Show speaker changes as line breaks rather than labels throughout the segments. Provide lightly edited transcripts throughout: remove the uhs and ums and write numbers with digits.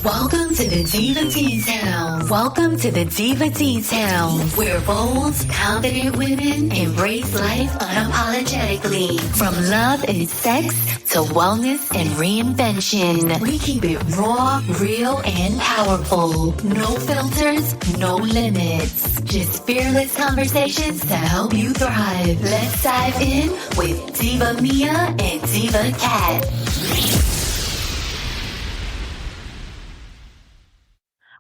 Welcome to the Diva Details. Welcome to the Diva Details, where bold, confident women embrace life unapologetically. From love and sex to wellness and reinvention, we keep it raw, real, and powerful. No filters, no limits. Just fearless conversations to help you thrive. Let's dive in with Diva Mia and Diva Cat.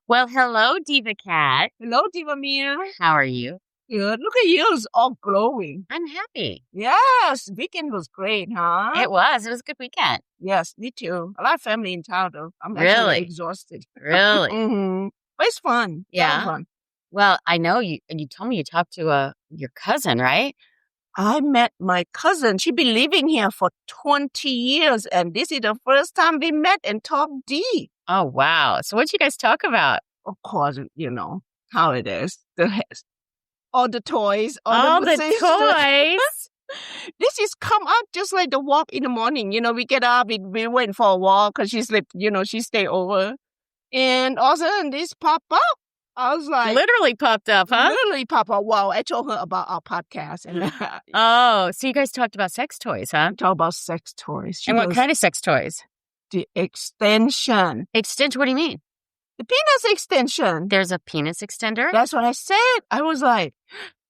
Well, hello, Diva Cat.
Hello, Diva Mia.
How are you?
Good. Look at you. It's all glowing.
I'm happy.
Yes. Weekend was great, huh?
It was. It was a good weekend.
Yes, me too. A lot of family in town, though. I'm
Really?
actually exhausted.
Really?
Mm-hmm. But it's fun.
Yeah.
Fun.
Well, I know you told me you talked to your cousin, right?
I met my cousin. She's been living here for 20 years, and this is the first time we met and talked deep.
Oh, wow. So what'd you guys talk about?
Of course, you know how it is. All the toys.
All the toys.
This is come up just like the walk in the morning. You know, we get up, we went for a walk because she slept, she stay over. And all of a sudden, this pop up. I was like...
Literally popped up, huh?
Literally pop up. Wow. I told her about our podcast. And
Oh, so you guys talked about sex toys, huh?
talk about sex toys.
And what kind of sex toys?
The extension.
Extension? What do you mean?
The penis extension.
There's a penis extender?
That's what I said. I was like,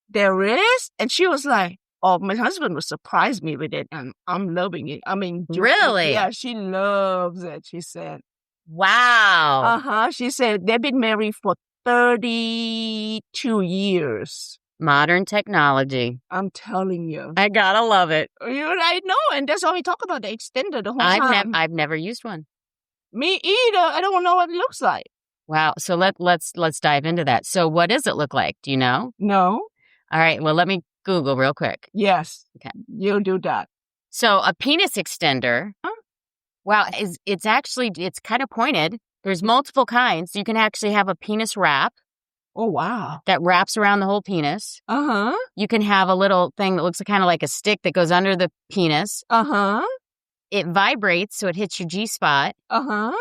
there is? And she was like, oh, my husband was surprised me with it, and I'm loving it. I mean,
Really?
Yeah, she loves it, she said.
Wow.
Uh-huh. She said they've been married for 32 years.
Modern technology.
I'm telling you.
I gotta love it.
I know, and that's why we talk about the extender the whole time.
I've never used one.
Me either. I don't know what it looks like.
Wow. So let's dive into that. So what does it look like? Do you know?
No.
All right. Well, let me Google real quick.
Yes.
Okay.
You do that.
So a penis extender.
Huh?
Wow. It's kind of pointed. There's multiple kinds. You can actually have a penis wrap
Oh, wow.
that wraps around the whole penis.
Uh-huh.
You can have a little thing that looks kind of like a stick that goes under the penis.
Uh-huh.
It vibrates, so it hits your G-spot.
Uh-huh.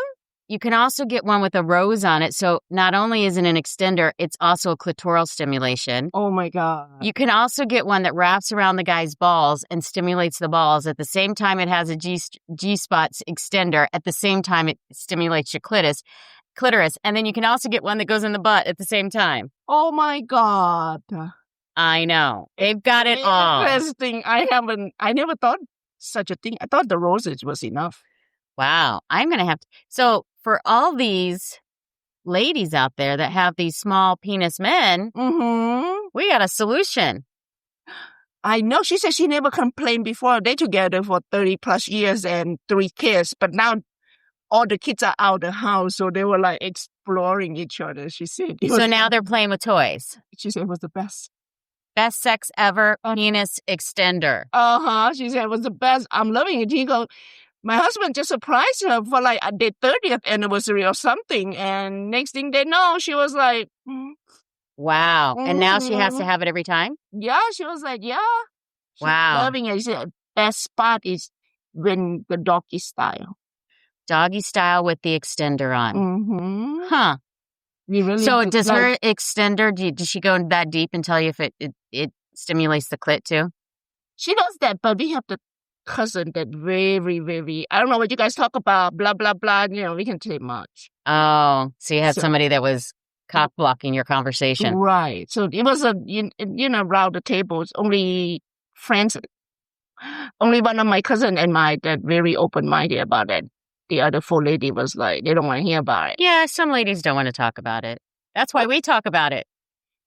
You can also get one with a rose on it. So not only is it an extender, it's also a clitoral stimulation.
Oh, my God.
You can also get one that wraps around the guy's balls and stimulates the balls. At the same time, it has a G-spot extender. At the same time, it stimulates your clitoris. And then you can also get one that goes in the butt at the same time.
Oh, my God.
I know. They've got it all.
Interesting. I never thought such a thing. I thought the roses was enough.
Wow. I'm going to have to. So for all these ladies out there that have these small penis men, we got a solution.
I know. She said she never complained before. They together for 30 plus years and 3 kids. But now all the kids are out of the house. So they were like exploring each other. She said.
So now they're playing with toys.
She said it was the best.
Best sex ever, penis extender.
Uh-huh. She said it was the best. I'm loving it. He goes, my husband just surprised her for like their 30th anniversary or something. And next thing they know, she was like,
Wow. And now she has to have it every time?
yeah, she was like, yeah. She's
Wow.
loving it. She said, best spot is when the doggy style.
Doggy style with the extender on.
Mm-hmm.
Huh.
We really
So
do
does
like-
her extender, does she go that deep and tell you if it stimulates the clit too?
She does that, but we have the cousin that very, very, I don't know what you guys talk about, blah, blah, blah. We can say much.
Oh, so you had
So-
somebody that was cock blocking your conversation.
Right. So it was around the table. It's only friends. Only one of my cousin and that very open-minded about it. The other 4 lady was like, they don't want to hear about it.
Yeah, some ladies don't want to talk about it. That's why we talk about it.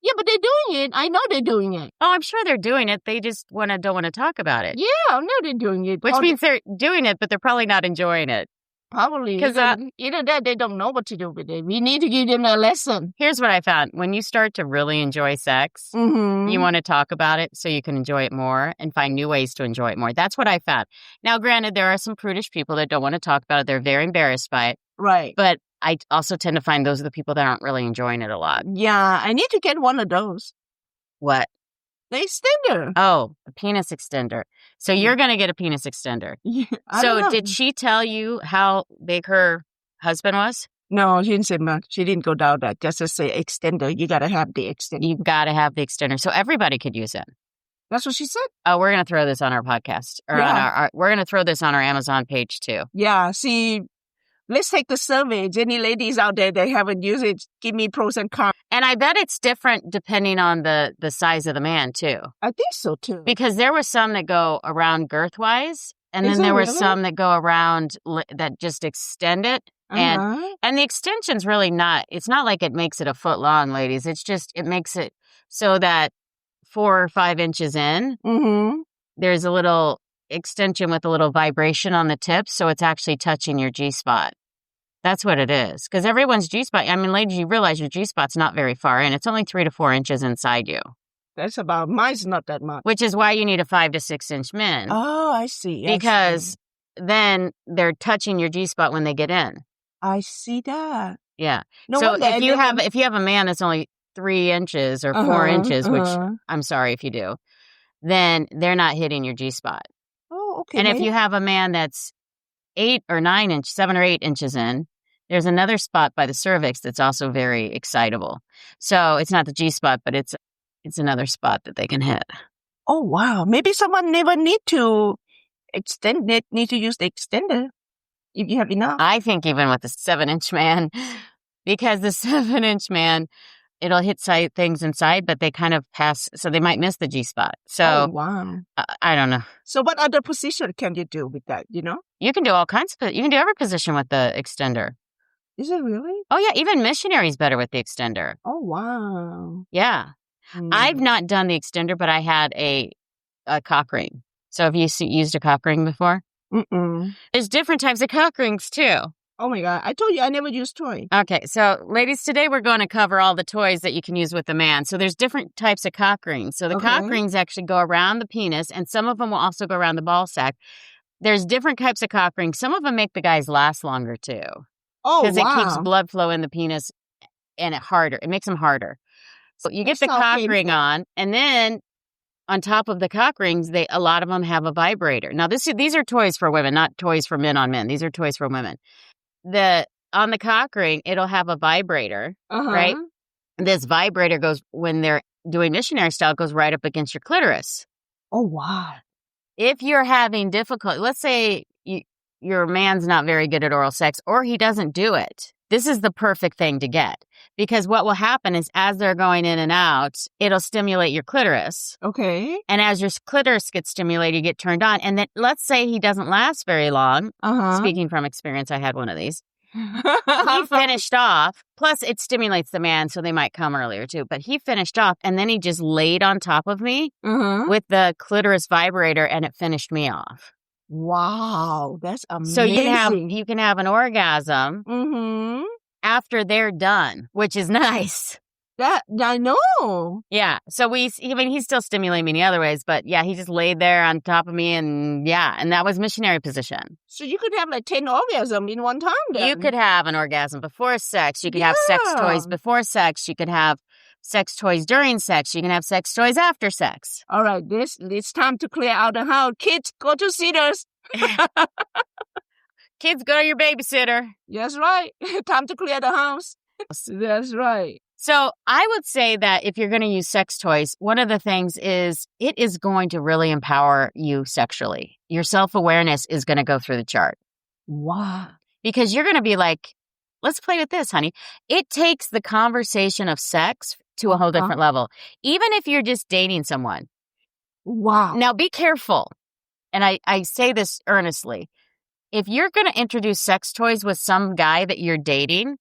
Yeah, but they're doing it. I know they're doing it.
Oh, I'm sure they're doing it. They just don't want to talk about it.
Yeah, I know they're doing it.
Which means they're doing it, but they're probably not enjoying it.
Probably.
'Cause
either that, they don't know what to do with it. We need to give them a lesson.
Here's what I found. When you start to really enjoy sex,
Mm-hmm.
you want to talk about it so you can enjoy it more and find new ways to enjoy it more. That's what I found. Now, granted, there are some prudish people that don't want to talk about it. They're very embarrassed by it.
Right.
But I also tend to find those are the people that aren't really enjoying it a lot.
Yeah, I need to get one of those.
What?
The extender.
Oh, a penis extender. So you're going to get a penis extender.
Yeah, I
So
don't know.
did she tell you how big her husband was?
No, she didn't say much. She didn't go down that. Just to say extender. You got to have the extender.
You got to have the extender. So everybody could use it.
That's what she said.
Oh, we're going to throw this on our podcast. Or we're going to throw this on our Amazon page too.
Yeah. See, let's take the survey. Any ladies out there that haven't used it, give me pros and cons.
And I bet it's different depending on the size of the man too.
I think so too.
Because there were some that go around girth-wise. And then there were some that go around that just extend it. And the extension's really not, it's not like it makes it a foot long, ladies. It's just, it makes it so that 4 or 5 inches in, there's a little extension with a little vibration on the tip. So it's actually touching your G-spot. That's what it is. Because everyone's G-spot, I mean, ladies, you realize your G-spot's not very far in. It's only 3 to 4 inches inside you.
That's about, mine's not that much.
Which is why you need a 5 to 6 inch min.
Oh, I see.
Because then they're touching your G-spot when they get in.
I see that.
Yeah.
No
so
wonder
if you have a man that's only 3 inches or 4 inches, which I'm sorry if you do, then they're not hitting your G-spot.
Oh, okay.
And if you have a man that's 7 or 8 inches in, there's another spot by the cervix that's also very excitable. So it's not the G-spot, but it's another spot that they can hit.
Oh, wow. Maybe someone never need to extend it, need to use the extender if you have enough.
I think even with the 7-inch man, because the 7-inch man, it'll hit things inside, but they kind of pass, so they might miss the G-spot. So,
wow.
I don't know.
So what other position can you do with that, you know?
You can do all kinds of, you can do every position with the extender.
Is it really?
Oh, yeah. Even missionary's better with the extender.
Oh, wow.
Yeah. I've not done the extender, but I had a cock ring. So have you used a cock ring before? There's different types of cock rings too.
Oh my God. I told you I never used toy.
Okay. So ladies, today we're going to cover all the toys that you can use with the man. So there's different types of cock rings. So the cock rings actually go around the penis, and some of them will also go around the ball sack. There's different types of cock rings. Some of them make the guys last longer too.
Oh, wow.
Because it keeps blood flow in the penis and it makes them harder. So you get the cock ring on, and then on top of the cock rings, a lot of them have a vibrator. Now, these are toys for women, not toys for men on men. These are toys for women. On the cock ring, it'll have a vibrator, right? This vibrator goes, when they're doing missionary style, goes right up against your clitoris.
Oh, wow.
If you're having difficulty, let's say your man's not very good at oral sex, or he doesn't do it, this is the perfect thing to get. Because what will happen is as they're going in and out, it'll stimulate your clitoris.
Okay.
And as your clitoris gets stimulated, you get turned on. And then let's say he doesn't last very long. Speaking from experience, I had one of these. He finished off. Plus, it stimulates the man, so they might come earlier too. But he finished off, and then he just laid on top of me with the clitoris vibrator, and it finished me off.
Wow, that's amazing.
So you can have an orgasm after they're done, which is nice.
That I know.
Yeah. So he's still stimulating me in the other ways, but yeah, he just laid there on top of me, and that was missionary position.
So you could have like 10 orgasms in one time then.
You could have an orgasm before sex. You could have sex toys before sex. You could have sex toys during sex. You can have sex toys after sex.
All right, it's time to clear out the house. Kids, go to sitters.
Kids, go to your babysitter.
That's right. Time to clear the house. That's right.
So I would say that if you're going to use sex toys, one of the things is it is going to really empower you sexually. Your self-awareness is going to go through the chart.
Wow.
Because you're going to be like, let's play with this, honey. It takes the conversation of sex to a whole different level. Even if you're just dating someone.
Wow.
Now be careful. And I say this earnestly. If you're going to introduce sex toys with some guy that you're dating,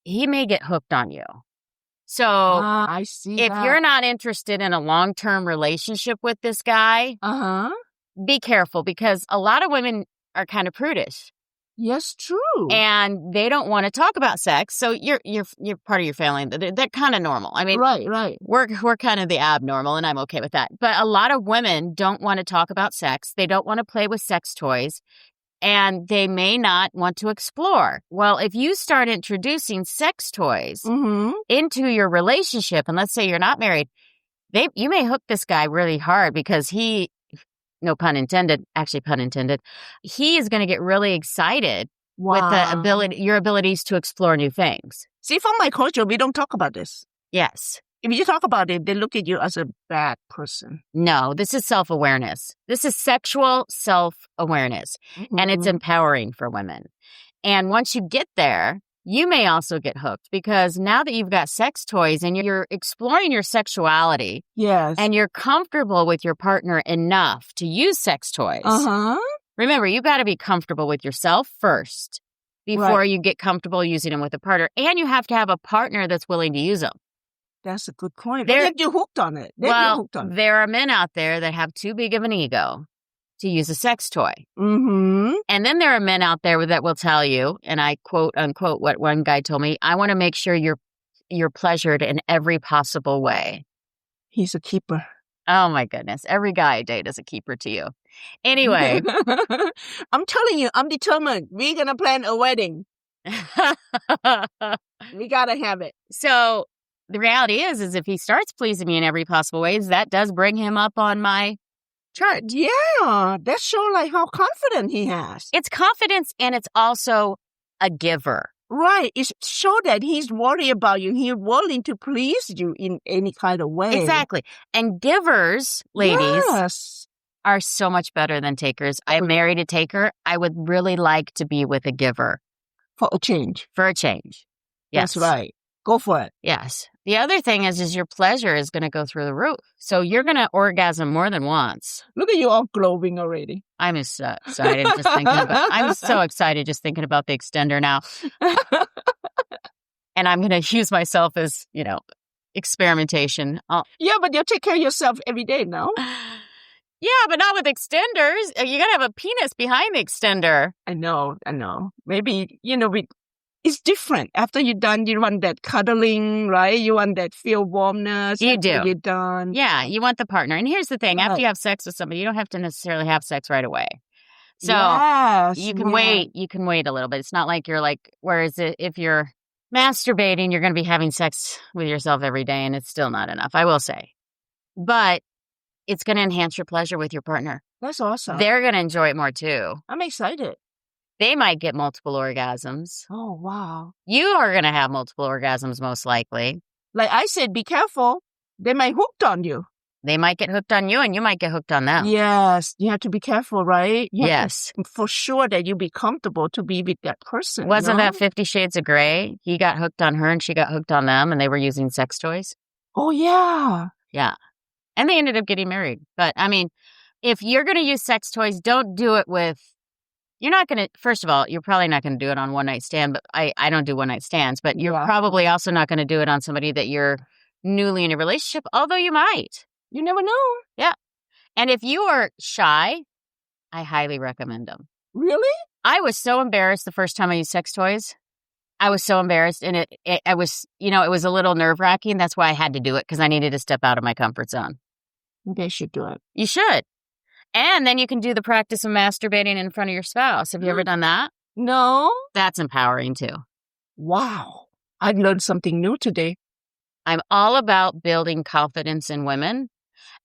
he may get hooked on you. So
I see
if you're not interested in a long-term relationship with this guy, be careful, because a lot of women are kind of prudish.
Yes, true.
And they don't want to talk about sex. So you're part of your family. They're kind of normal. I mean,
right.
We're kind of the abnormal, and I'm okay with that. But a lot of women don't want to talk about sex. They don't want to play with sex toys, and they may not want to explore. Well, if you start introducing sex toys into your relationship, and let's say you're not married, you may hook this guy really hard, because he, no pun intended, actually pun intended, he is going to get really excited with the
Wow.
your abilities to explore new things.
See, from my culture, we don't talk about this.
Yes.
If you talk about it, they look at you as a bad person.
No, this is self-awareness. This is sexual self-awareness, and it's empowering for women. And once you get there, you may also get hooked because now that you've got sex toys and you're exploring your sexuality
Yes.
and you're comfortable with your partner enough to use sex toys.
Uh-huh.
Remember, you got to be comfortable with yourself first before you get comfortable using them with a partner. And you have to have a partner that's willing to use them.
That's a good point. They get you hooked on it.
There are men out there that have too big of an ego to use a sex toy.
Mm-hmm.
And then there are men out there that will tell you, and I quote unquote what one guy told me, I want to make sure you're pleasured in every possible way.
He's a keeper.
Oh my goodness. Every guy I date is a keeper to you. Anyway.
I'm telling you, I'm determined. We're going to plan a wedding. We got to have it.
So the reality is if he starts pleasing me in every possible way, that does bring him up on my chart.
Yeah, that shows like how confident he has.
It's confidence and it's also a giver.
Right. It shows that he's worried about you. He's willing to please you in any kind of way.
Exactly. And givers, ladies, are so much better than takers. I married a taker. I would really like to be with a giver.
For a change.
Yes.
That's right. Go for it.
Yes. The other thing is your pleasure is going to go through the roof. So you're going to orgasm more than once.
Look at you all glowing already.
I'm so excited just thinking about the extender now. And I'm going to use myself as, experimentation.
Yeah, but you'll take care of yourself every day now.
Yeah, but not with extenders. You got to have a penis behind the extender.
I know. Maybe, it's different. After you're done, you want that cuddling, right? You want that feel warmness.
You do.
You're done.
Yeah, you want the partner. And here's the thing. After you have sex with somebody, you don't have to necessarily have sex right away. So you can wait. You can wait a little bit. It's not like you're like, whereas if you're masturbating, you're going to be having sex with yourself every day, and it's still not enough, I will say. But it's going to enhance your pleasure with your partner.
That's awesome.
They're going to enjoy it more too.
I'm excited.
They might get multiple orgasms.
Oh, wow.
You are going to have multiple orgasms most likely.
Like I said, be careful. They might hooked on you.
They might get hooked on you and you might get hooked on them.
Yes. You have to be careful, right?
Yes.
For sure that you be comfortable to be with that person.
Wasn't that 50 Shades of Grey? He got hooked on her and she got hooked on them and they were using sex toys.
Oh, yeah.
Yeah. And they ended up getting married. But I mean, if you're going to use sex toys, don't do it with... You're not going to, first of all, you're probably not going to do it on one night stand, but I don't do one night stands, but you're probably also not going to do it on somebody that you're newly in a relationship, although you might.
You never know.
Yeah. And if you are shy, I highly recommend them.
Really?
I was so embarrassed the first time I used sex toys. I was so embarrassed and it was a little nerve wracking. That's why I had to do it because I needed to step out of my comfort zone.
Maybe I should do it.
You should. And then you can do the practice of masturbating in front of your spouse. Have you ever done that?
No.
That's empowering too.
Wow. I learned something new today.
I'm all about building confidence in women.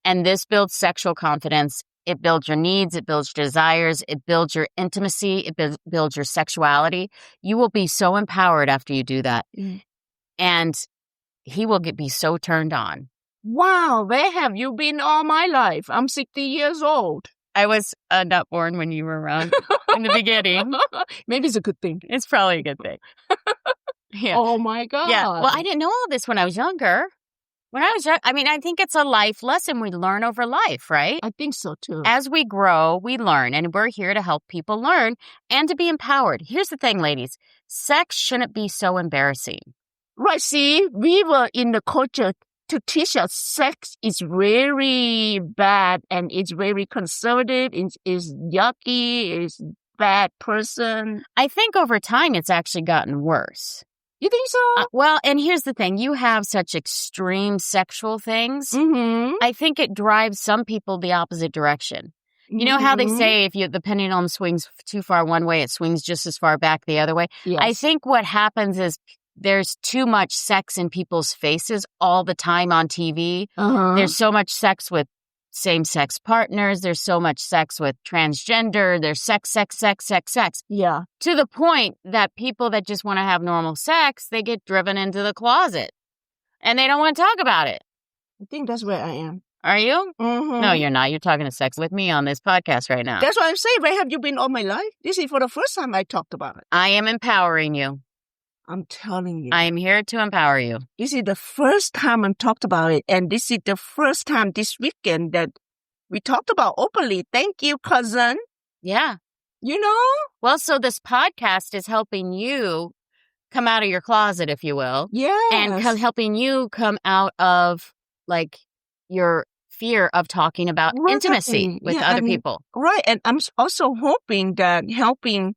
And this builds sexual confidence. It builds your needs. It builds your desires. It builds your intimacy. It builds your sexuality. You will be so empowered after you do that. And he will be so turned on.
Wow, where have you been all my life? I'm 60 years old.
I was not born when you were around in the beginning.
Maybe it's a good thing.
It's probably a good thing. Yeah.
Oh, my God.
Yeah. Well, I didn't know all this when I was younger. When I was young, I mean, I think it's a life lesson we learn over life, right?
I think so, too.
As we grow, we learn, and we're here to help people learn and to be empowered. Here's the thing, ladies. Sex shouldn't be so embarrassing.
Right. See, we were in the culture to teach us sex is very bad and it's very conservative, it's yucky, it's bad person.
I think over time it's actually gotten worse.
You think so?
Well, and here's the thing. You have such extreme sexual things.
Mm-hmm.
I think it drives some people the opposite direction. You know how they say if the pendulum swings too far one way, it swings just as far back the other way?
Yes.
I think what happens is there's too much sex in people's faces all the time on TV.
Uh-huh.
There's so much sex with same-sex partners. There's so much sex with transgender. There's sex.
Yeah.
To the point that people that just want to have normal sex, they get driven into the closet. And they don't want to talk about it.
I think that's where I am.
Are you?
Mm-hmm.
No, you're not. You're talking to sex with me on this podcast right now.
That's what I'm saying. Where have you been all my life? This is for the first time I talked about it.
I am empowering you.
I'm telling you.
I am here to empower you.
This is the first time I talked about it. And this is the first time this weekend that we talked about openly. Thank you, cousin.
Yeah.
You know?
Well, so this podcast is helping you come out of your closet, if you will.
Yeah.
And helping you come out of, like, your fear of talking about intimacy with other people.
Right. And I'm also hoping that helping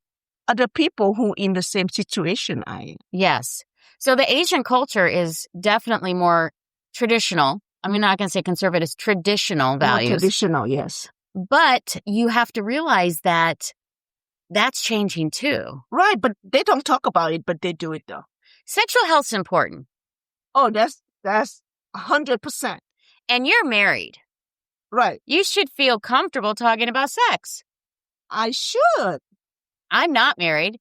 other people who in the same situation I am.
Yes. So the Asian culture is definitely more traditional. I'm not going to say conservative, it's traditional values.
More traditional, yes.
But you have to realize that that's changing too.
Right, but they don't talk about it, but they do it though.
Sexual health's important.
Oh, that's 100%.
And you're married.
Right.
You should feel comfortable talking about sex.
I should.
I'm not married.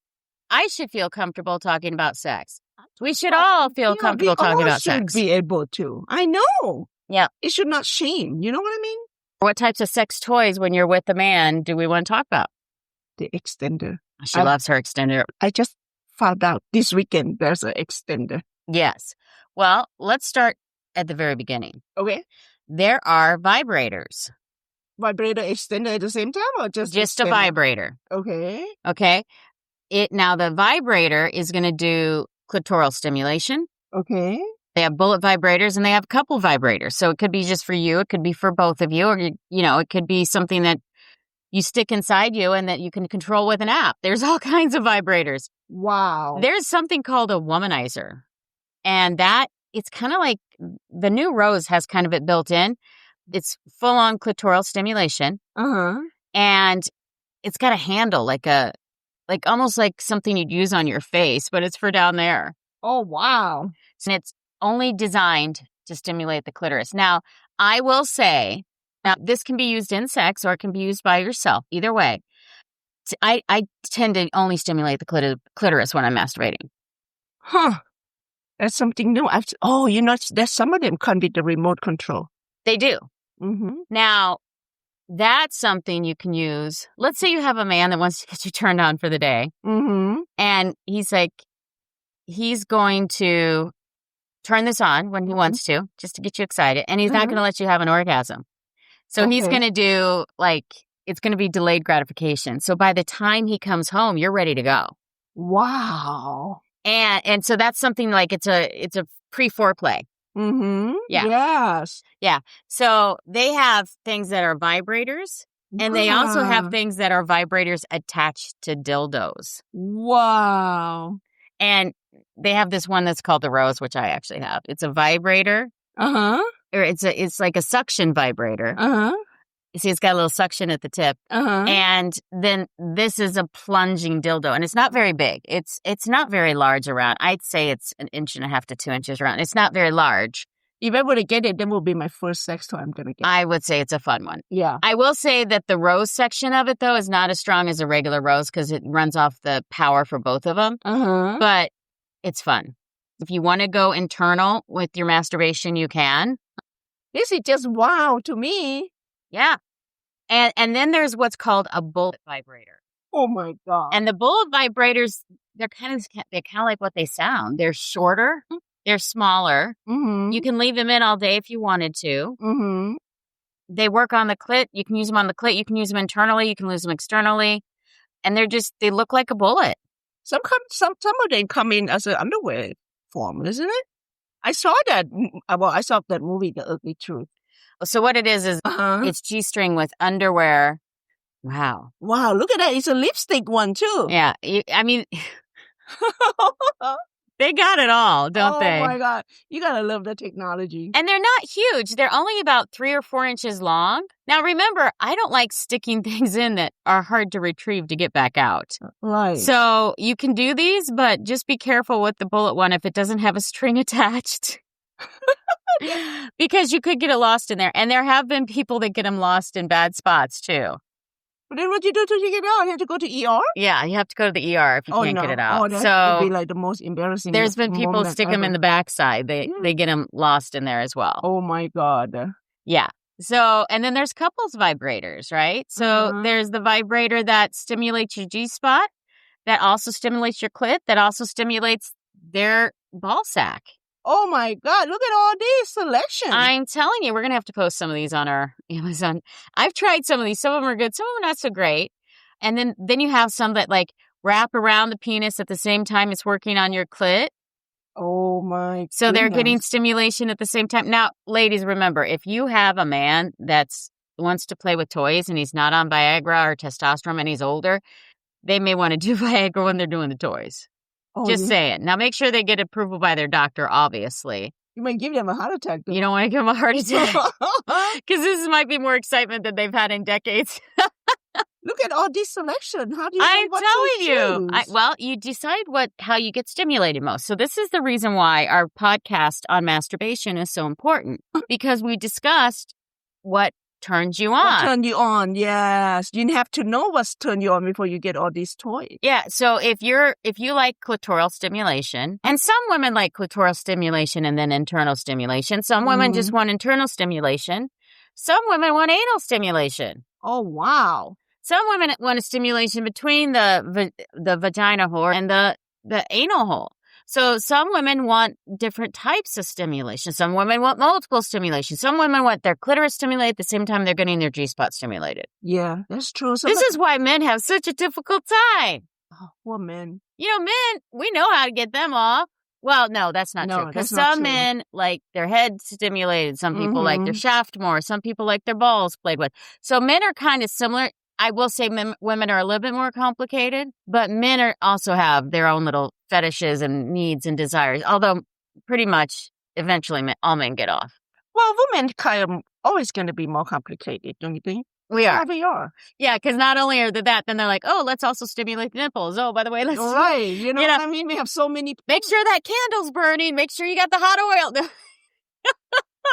I should feel comfortable talking about sex. We should all feel comfortable talking about sex.
We should be able to. I know.
Yeah.
It should not shame. You know what I mean?
What types of sex toys when you're with a man do we want to talk about?
The extender.
She loves her extender.
I just found out this weekend there's an extender.
Yes. Well, let's start at the very beginning.
Okay.
There are vibrators.
Vibrator extender at the same time or just
a vibrator?
Okay.
Okay. Now the vibrator is going to do clitoral stimulation.
Okay.
They have bullet vibrators and they have couple vibrators. So it could be just for you. It could be for both of you. Or, it could be something that you stick inside you and that you can control with an app. There's all kinds of vibrators.
Wow.
There's something called a womanizer. And it's kind of like the new Rose has kind of it built in. It's full-on clitoral stimulation.
Uh-huh.
And it's got a handle like almost like something you'd use on your face, but it's for down there.
Oh, wow.
And it's only designed to stimulate the clitoris. Now, I will say, this can be used in sex or it can be used by yourself. Either way. I tend to only stimulate the clitoris when I'm masturbating.
Huh. That's something new. There's some of them come with the remote control.
They do.
Mm-hmm.
Now, that's something you can use. Let's say you have a man that wants to get you turned on for the day.
Mm-hmm.
And he's going to turn this on when he wants to, just to get you excited. And he's not going to let you have an orgasm. So he's going to do, it's going to be delayed gratification. So by the time he comes home, you're ready to go.
Wow.
And so that's something it's a pre-foreplay.
Mm-hmm.
Yeah.
Yes.
Yeah. So they have things that are vibrators, and they also have things that are vibrators attached to dildos.
Wow.
And they have this one that's called the Rose, which I actually have. It's a vibrator.
Uh-huh.
Or it's like a suction vibrator.
Uh-huh.
You see, it's got a little suction at the tip.
Uh-huh.
And then this is a plunging dildo. And it's not very big. It's not very large around. I'd say it's 1.5 inches to 2 inches around. It's not very large.
If I were to get it, then will be my first sex toy I'm going to get.
I would say it's a fun one.
Yeah.
I will say that the Rose section of it, though, is not as strong as a regular Rose because it runs off the power for both of them.
Uh-huh.
But it's fun. If you want to go internal with your masturbation, you can.
This is just wow to me.
Yeah. And then there's what's called a bullet vibrator.
Oh my God.
And the bullet vibrators, they're kind of like what they sound. They're shorter. They're smaller.
Mm-hmm.
You can leave them in all day if you wanted to.
Mm-hmm.
They work on the clit. You can use them on the clit. You can use them internally. You can use them externally. And they look like a bullet.
Some of them come in as an underwear form, isn't it? I saw that. I saw that movie, The Ugly Truth.
So what it is it's G-string with underwear. Wow.
Wow, look at that. It's a lipstick one, too.
Yeah. They got it all, don't they?
Oh, my God. You got to love the technology.
And they're not huge. They're only about 3 or 4 inches long. Now, remember, I don't like sticking things in that are hard to retrieve to get back out.
Right.
So you can do these, but just be careful with the bullet one if it doesn't have a string attached. Because you could get it lost in there. And there have been people that get them lost in bad spots, too.
But then what you do to get it out? You have to go to ER?
Yeah, you have to go to the ER if you can't get it out.
That would be like the most embarrassing
there's been people stick them in the backside. They get them lost in there as well.
Oh, my God.
Yeah. So, and then there's couples vibrators, right? So there's the vibrator that stimulates your G-spot, that also stimulates your clit, that also stimulates their ball sack.
Oh, my God. Look at all these selections.
I'm telling you, we're going to have to post some of these on our Amazon. I've tried some of these. Some of them are good. Some of them are not so great. And then you have some that like wrap around the penis at the same time it's working on your clit.
Oh, my
So
goodness.
they're getting stimulation at the same time. Now, ladies, remember, if you have a man that's wants to play with toys and he's not on Viagra or testosterone and he's older, they may want to do Viagra when they're doing the toys.
Oh,
Just saying. Now, make sure they get approval by their doctor, obviously.
You might give them a heart attack, though.
You don't want to give them a heart attack. Because this might be more excitement than they've had in decades.
Look at all this selection. How do you know
I'm
what
telling
to choose?
you. Well, you decide how you get stimulated most. So this is the reason why our podcast on masturbation is so important. Because we discussed what turns you on.
What turn you on, yes. You have to know what's turned you on before you get all these toys.
Yeah, so if you like clitoral stimulation, and some women like clitoral stimulation and then internal stimulation. Some women just want internal stimulation. Some women want anal stimulation.
Oh, wow.
Some women want a stimulation between the vagina hole and the anal hole. So some women want different types of stimulation. Some women want multiple stimulation. Some women want their clitoris stimulated at the same time they're getting their G-spot stimulated.
Yeah, that's true.
This is why men have such a difficult time.
Oh, poor men.
You know, men, we know how to get them off. Well, no, that's not true. Because some men like their head stimulated. Some people like their shaft more. Some people like their balls played with. So men are kind of similar. I will say women are a little bit more complicated, but men also have their own little fetishes and needs and desires, although pretty much eventually all men get off.
Well, women kind of always going to be more complicated, don't you think?
We are.
Yeah, we are.
Yeah, because not only are they that, then they're like, oh, let's also stimulate the nipples. Oh, by the way, let's...
Right. You know what I mean? We have so many...
Make sure that candle's burning. Make sure you got the hot oil.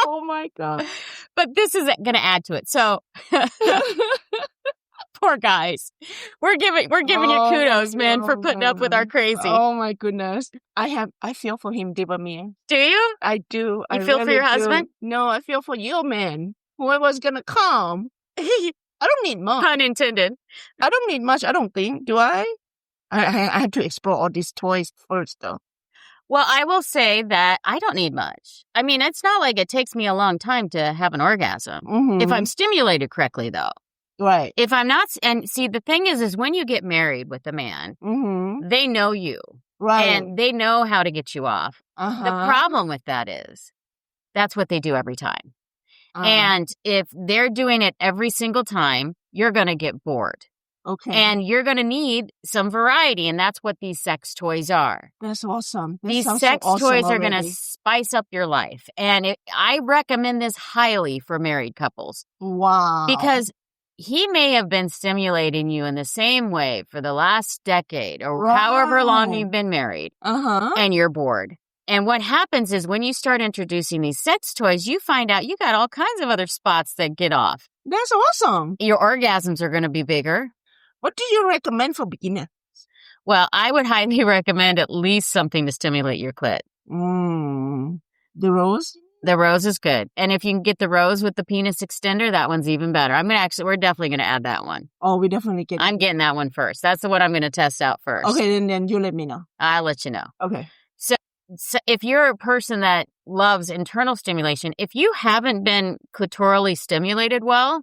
Oh, my God.
But this is going to add to it. So... Poor guys. We're giving you kudos, man, for putting up with our crazy.
Oh my goodness. I feel for him, Diva man.
Do you?
I do.
You feel for your husband?
No, I feel for you, man. Whoever's gonna come. I don't need much.
Pun intended.
I don't need much, I don't think. Do I? I have to explore all these toys first, though.
Well, I will say that I don't need much. I mean, it's not like it takes me a long time to have an orgasm. If I'm stimulated correctly, though.
Right.
If I'm not, and see, the thing is when you get married with a man, they know you.
Right.
And they know how to get you off. The problem with that is that's what they do every time. And if they're doing it every single time, you're going to get bored.
Okay.
And you're going to need some variety. And that's what these sex toys are.
That's awesome.
These sex toys are going to spice up your life. And I recommend this highly for married couples.
Wow.
Because he may have been stimulating you in the same way for the last decade or however long you've been married. And you're bored. And what happens is when you start introducing these sex toys, you find out you got all kinds of other spots that get off.
That's awesome.
Your orgasms are going to be bigger.
What do you recommend for beginners?
Well, I would highly recommend at least something to stimulate your clit.
The rose?
The rose is good. And if you can get the rose with the penis extender, that one's even better. We're definitely going to add that one.
Oh, we definitely get
I'm getting that one first. That's the one I'm going to test out first.
Okay, then you let me know.
I'll let you know.
Okay.
So if you're a person that loves internal stimulation, if you haven't been clitorally stimulated well,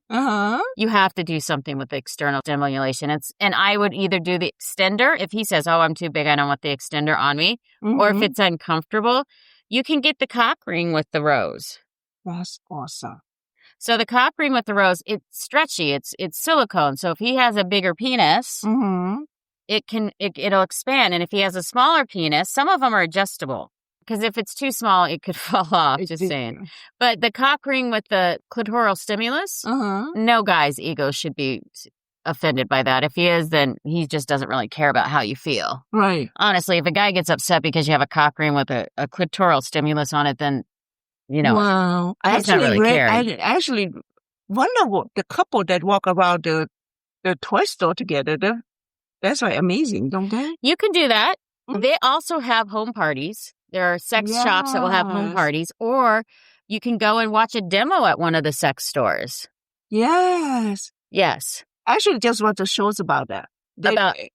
you have to do something with the external stimulation. And I would either do the extender if he says, oh, I'm too big, I don't want the extender on me. Or if it's uncomfortable, you can get the cock ring with the rose.
That's awesome.
So the cock ring with the rose, it's stretchy. It's silicone. So if he has a bigger penis, it'll expand. And if he has a smaller penis, some of them are adjustable. Because if it's too small, it could fall off, just saying. But the cock ring with the clitoral stimulus, no guy's ego should be offended by that. If he is, then he just doesn't really care about how you feel.
Right.
Honestly, if a guy gets upset because you have a cock ring with a clitoral stimulus on it, then You know,
wow.
he's not really caring.
I actually wonder what the couple that walk around the toy store together. That's like amazing, don't they?
You can do that.
Mm.
They also have home parties. There are sex shops that will have home
Yes.
parties, or you can go and watch a demo at one of the sex stores.
Yes.
Yes.
I actually just watched the shows about that.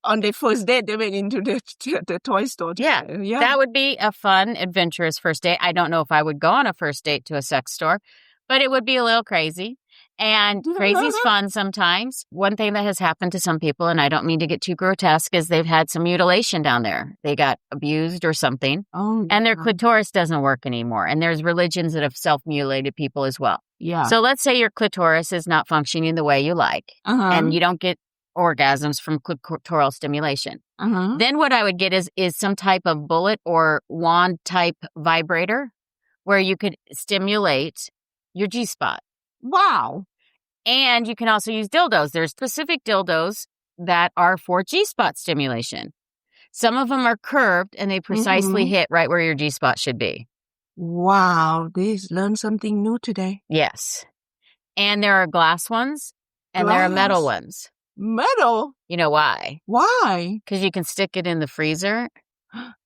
On their first date, they went into the toy store.
Yeah.
Yeah.
That would be a fun, adventurous first date. I don't know if I would go on a first date to a sex store, but it would be a little crazy. And crazy's fun sometimes. One thing that has happened to some people, and I don't mean to get too grotesque, is they've had some mutilation down there. They got abused or something.
Oh,
and their clitoris doesn't work anymore. And there's religions that have self-mutilated people as well.
yeah.
So let's say your clitoris is not functioning the way you like, and you don't get orgasms from clitoral stimulation. Then what I would get is some type of bullet or wand type vibrator where you could stimulate your G-spot.
Wow.
And you can also use dildos. There's specific dildos that are for G-spot stimulation. Some of them are curved and they precisely hit right where your G-spot should be.
Wow. They learned something new today.
Yes. And there are glass ones and there are metal ones.
Metal?
You know why?
Why?
Because you can stick it in the freezer.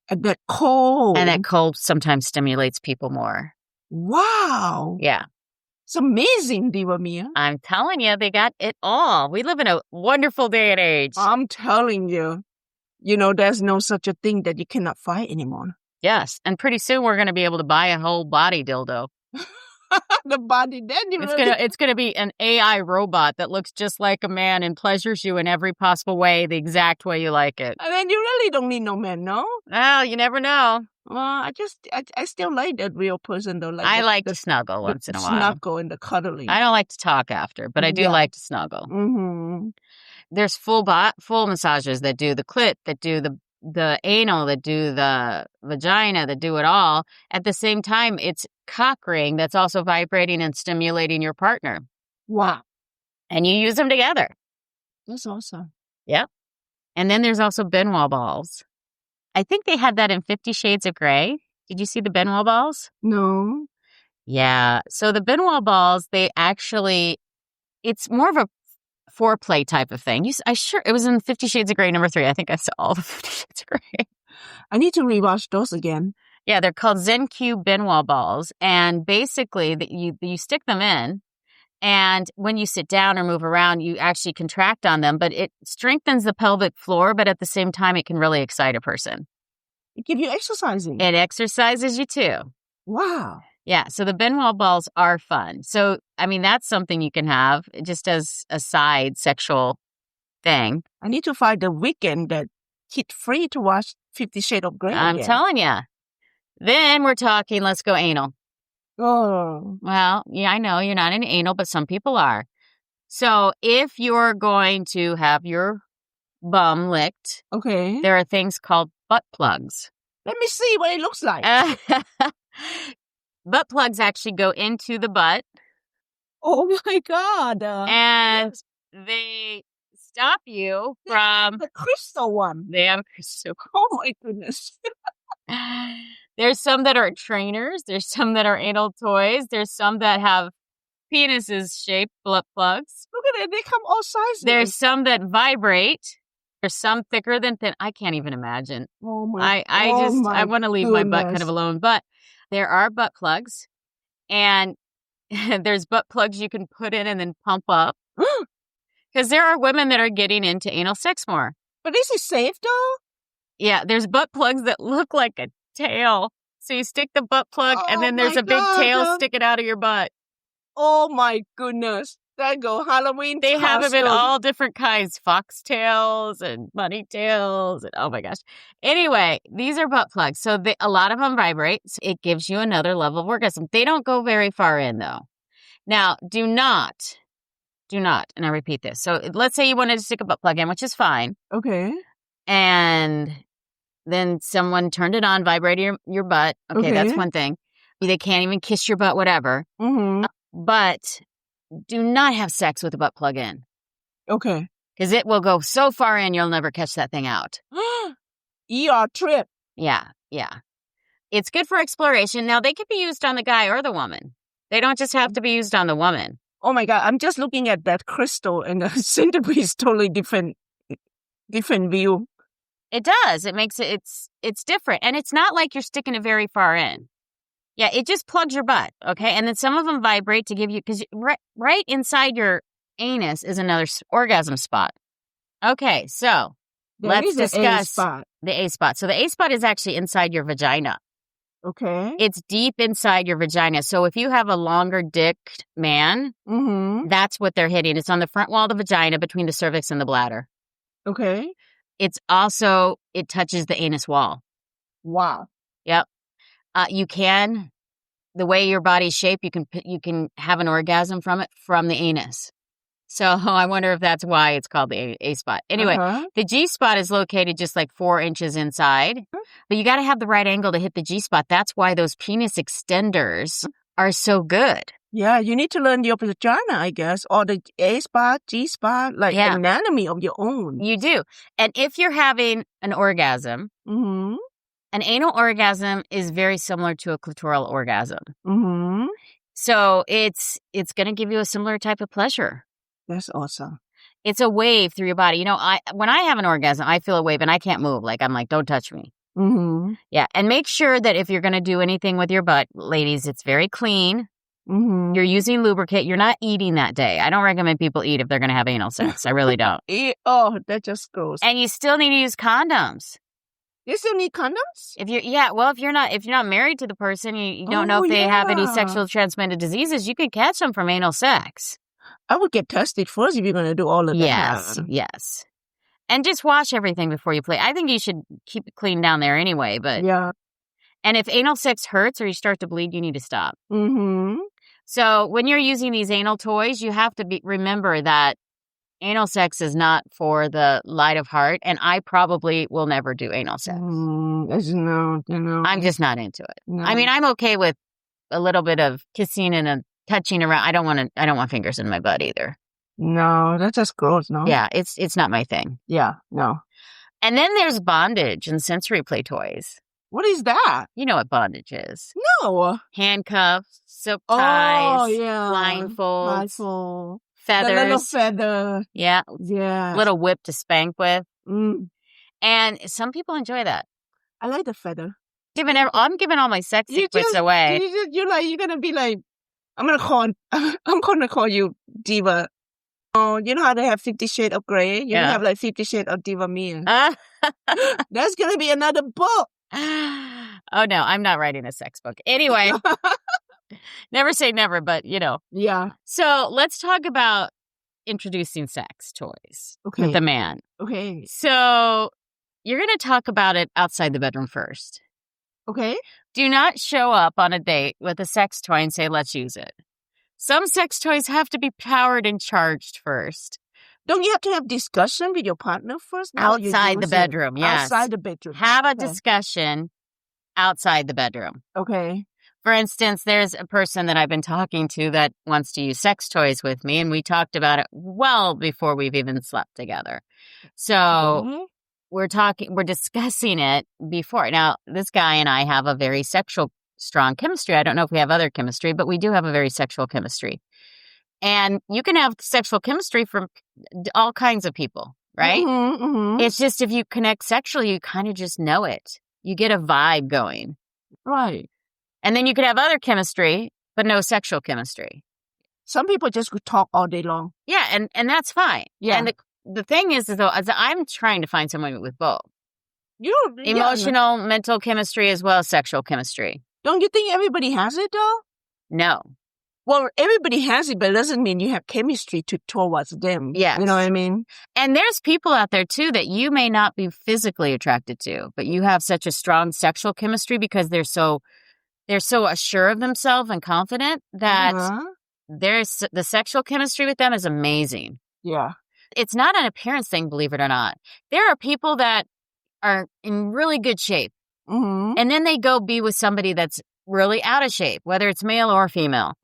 And that cold.
And that cold sometimes stimulates people more.
Wow.
Yeah.
It's amazing, Diva Mia.
I'm telling you, they got it all. We live in a wonderful day and age.
I'm telling you. You know, there's no such a thing that you cannot find anymore.
Yes. And pretty soon we're going to be able to buy a whole body dildo.
The body, then
It's gonna be an AI robot that looks just like a man and pleasures you in every possible way, the exact way you like it.
And then you really don't need no man, no?
Well, you never know.
Well, I still like that real person though.
I like to snuggle once in a while.
Snuggle and the cuddling.
I don't like to talk after, but I do like to snuggle. There's full massages that do the clit, that do the anal, that do the vagina, that do it all. At the same time, it's cock ring that's also vibrating and stimulating your partner.
Wow.
And you use them together.
That's awesome.
Yep. And then there's also Benoit balls. I think they had that in 50 Shades of Grey. Did you see the Benoit balls?
No.
Yeah. So the Benoit balls, it's more of a foreplay type of thing. It was in 50 Shades of Grey #3. I think I saw all the 50 Shades of Grey.
I need to rewatch those again.
Yeah, they're called ZenQ Benoit balls. And basically, you stick them in. And when you sit down or move around, you actually contract on them. But it strengthens the pelvic floor. But at the same time, it can really excite a person.
It gives you exercising.
It exercises you too.
Wow.
Yeah, so the Benoit balls are fun. So, I mean, that's something you can have just as a side sexual thing.
I need to find the weekend that kid free to watch 50 Shades of Grey.
I'm telling you. Then we're talking, let's go anal.
Oh.
Well, yeah, I know you're not into anal, but some people are. So if you're going to have your bum licked,
okay,
there are things called butt plugs.
Let me see what it looks like.
Butt plugs actually go into the butt.
Oh my God.
And they stop you from...
The crystal one.
They have crystal.
Oh my goodness.
There's some that are trainers. There's some that are anal toys. There's some that have penises shaped butt plugs.
Look at it. They come all sizes.
There's some that vibrate. There's some thicker than thin. I can't even imagine.
Oh my!
I want to leave my butt kind of alone. But there are butt plugs, and there's butt plugs you can put in and then pump up. Because there are women that are getting into anal sex more.
But is it safe though?
Yeah, there's butt plugs that look like a tail. So you stick the butt plug, and then there's a big tail sticking out of your butt.
Oh my goodness. That go Halloween.
They have them in all different kinds. Foxtails and bunny tails. And oh my gosh. Anyway, these are butt plugs. So a lot of them vibrate. So it gives you another level of orgasm. They don't go very far in though. Now, do not, and I repeat this. So let's say you wanted to stick a butt plug in, which is fine.
Okay.
And then someone turned it on, vibrated your butt. Okay, that's one thing. They can't even kiss your butt, whatever. But do not have sex with a butt plug in.
Okay.
Because it will go so far in, you'll never catch that thing out.
ER trip.
Yeah. It's good for exploration. Now, they could be used on the guy or the woman. They don't just have to be used on the woman.
Oh my God, I'm just looking at that crystal and the centipede is totally different view.
It does. It makes it's different. And it's not like you're sticking it very far in. Yeah, it just plugs your butt, okay? And then some of them vibrate to give you, because right inside your anus is another orgasm spot. Okay, so let's discuss the A spot. So the A spot is actually inside your vagina.
Okay.
It's deep inside your vagina. So if you have a longer dick man, that's what they're hitting. It's on the front wall of the vagina between the cervix and the bladder.
Okay.
It's also, it touches the anus wall.
Wow.
Yep. The way your body's shaped, you can have an orgasm from it, from the anus. So I wonder if that's why it's called the A spot. Anyway, the G spot is located just like 4 inches inside, but you got to have the right angle to hit the G spot. That's why those penis extenders are so good.
Yeah, you need to learn your vagina, I guess, or the A spot, G spot, like anatomy of your own.
You do. And if you're having an orgasm, an anal orgasm is very similar to a clitoral orgasm. So it's going to give you a similar type of pleasure.
That's awesome.
It's a wave through your body. You know, when I have an orgasm, I feel a wave and I can't move. Like, I'm like, don't touch me. Yeah. And make sure that if you're going to do anything with your butt, ladies, it's very clean. You're using lubricant. You're not eating that day. I don't recommend people eat if they're going to have anal sex. I really don't.
Oh, that just goes.
And you still need to use condoms.
You still need condoms?
If you're not married to the person, you don't know if they have any sexually transmitted diseases, you could catch them from anal sex.
I would get tested first if you're going to do all of that.
Yes. And just wash everything before you play. I think you should keep it clean down there anyway, but.
Yeah.
And if anal sex hurts or you start to bleed, you need to stop. So when you're using these anal toys, you have to remember that anal sex is not for the light of heart, and I probably will never do anal sex.
No.
I'm just not into it.
No.
I mean, I'm okay with a little bit of kissing and a touching around. I don't want fingers in my butt either.
No, that's just gross, no?
Yeah, it's not my thing.
Yeah, no.
And then there's bondage and sensory play toys.
What is that?
You know what bondage is.
No.
Handcuffs, silk ties,
oh, yeah.
blindfolds, feathers.
The little feather.
Yeah.
Yeah.
Little whip to spank with. And some people enjoy that.
I like the feather.
I'm giving all my sex secrets away.
You're going to be like, I'm going to call you Diva. Oh, you know how they have 50 Shades of Grey? You have like 50 Shades of Diva Mia. That's going to be another book.
Oh, no, I'm not writing a sex book. Anyway, never say never, but you know.
Yeah.
So let's talk about introducing sex toys with the man.
Okay.
So you're going to talk about it outside the bedroom first.
Okay.
Do not show up on a date with a sex toy and say, let's use it. Some sex toys have to be powered and charged first.
Don't you have to have discussion with your partner first?
Outside the bedroom, yes.
Outside the bedroom.
Have a discussion outside the bedroom.
Okay.
For instance, there's a person that I've been talking to that wants to use sex toys with me, and we talked about it well before we've even slept together. So we're discussing it before. Now, this guy and I have a very strong chemistry. I don't know if we have other chemistry, but we do have a very sexual chemistry. And you can have sexual chemistry from all kinds of people, right? It's just if you connect sexually, you kind of just know it. You get a vibe going.
Right.
And then you could have other chemistry, but no sexual chemistry.
Some people just could talk all day long.
Yeah, and that's fine.
Yeah.
And the thing is, though, I'm trying to find someone with both. Emotional, mental chemistry as well as sexual chemistry.
Don't you think everybody has it, though?
No.
Well, everybody has it, but it doesn't mean you have chemistry towards them.
Yes.
You know what I mean?
And there's people out there, too, that you may not be physically attracted to, but you have such a strong sexual chemistry because they're so assured of themselves and confident that the sexual chemistry with them is amazing.
Yeah.
It's not an appearance thing, believe it or not. There are people that are in really good shape, and then they go be with somebody that's really out of shape, whether it's male or female,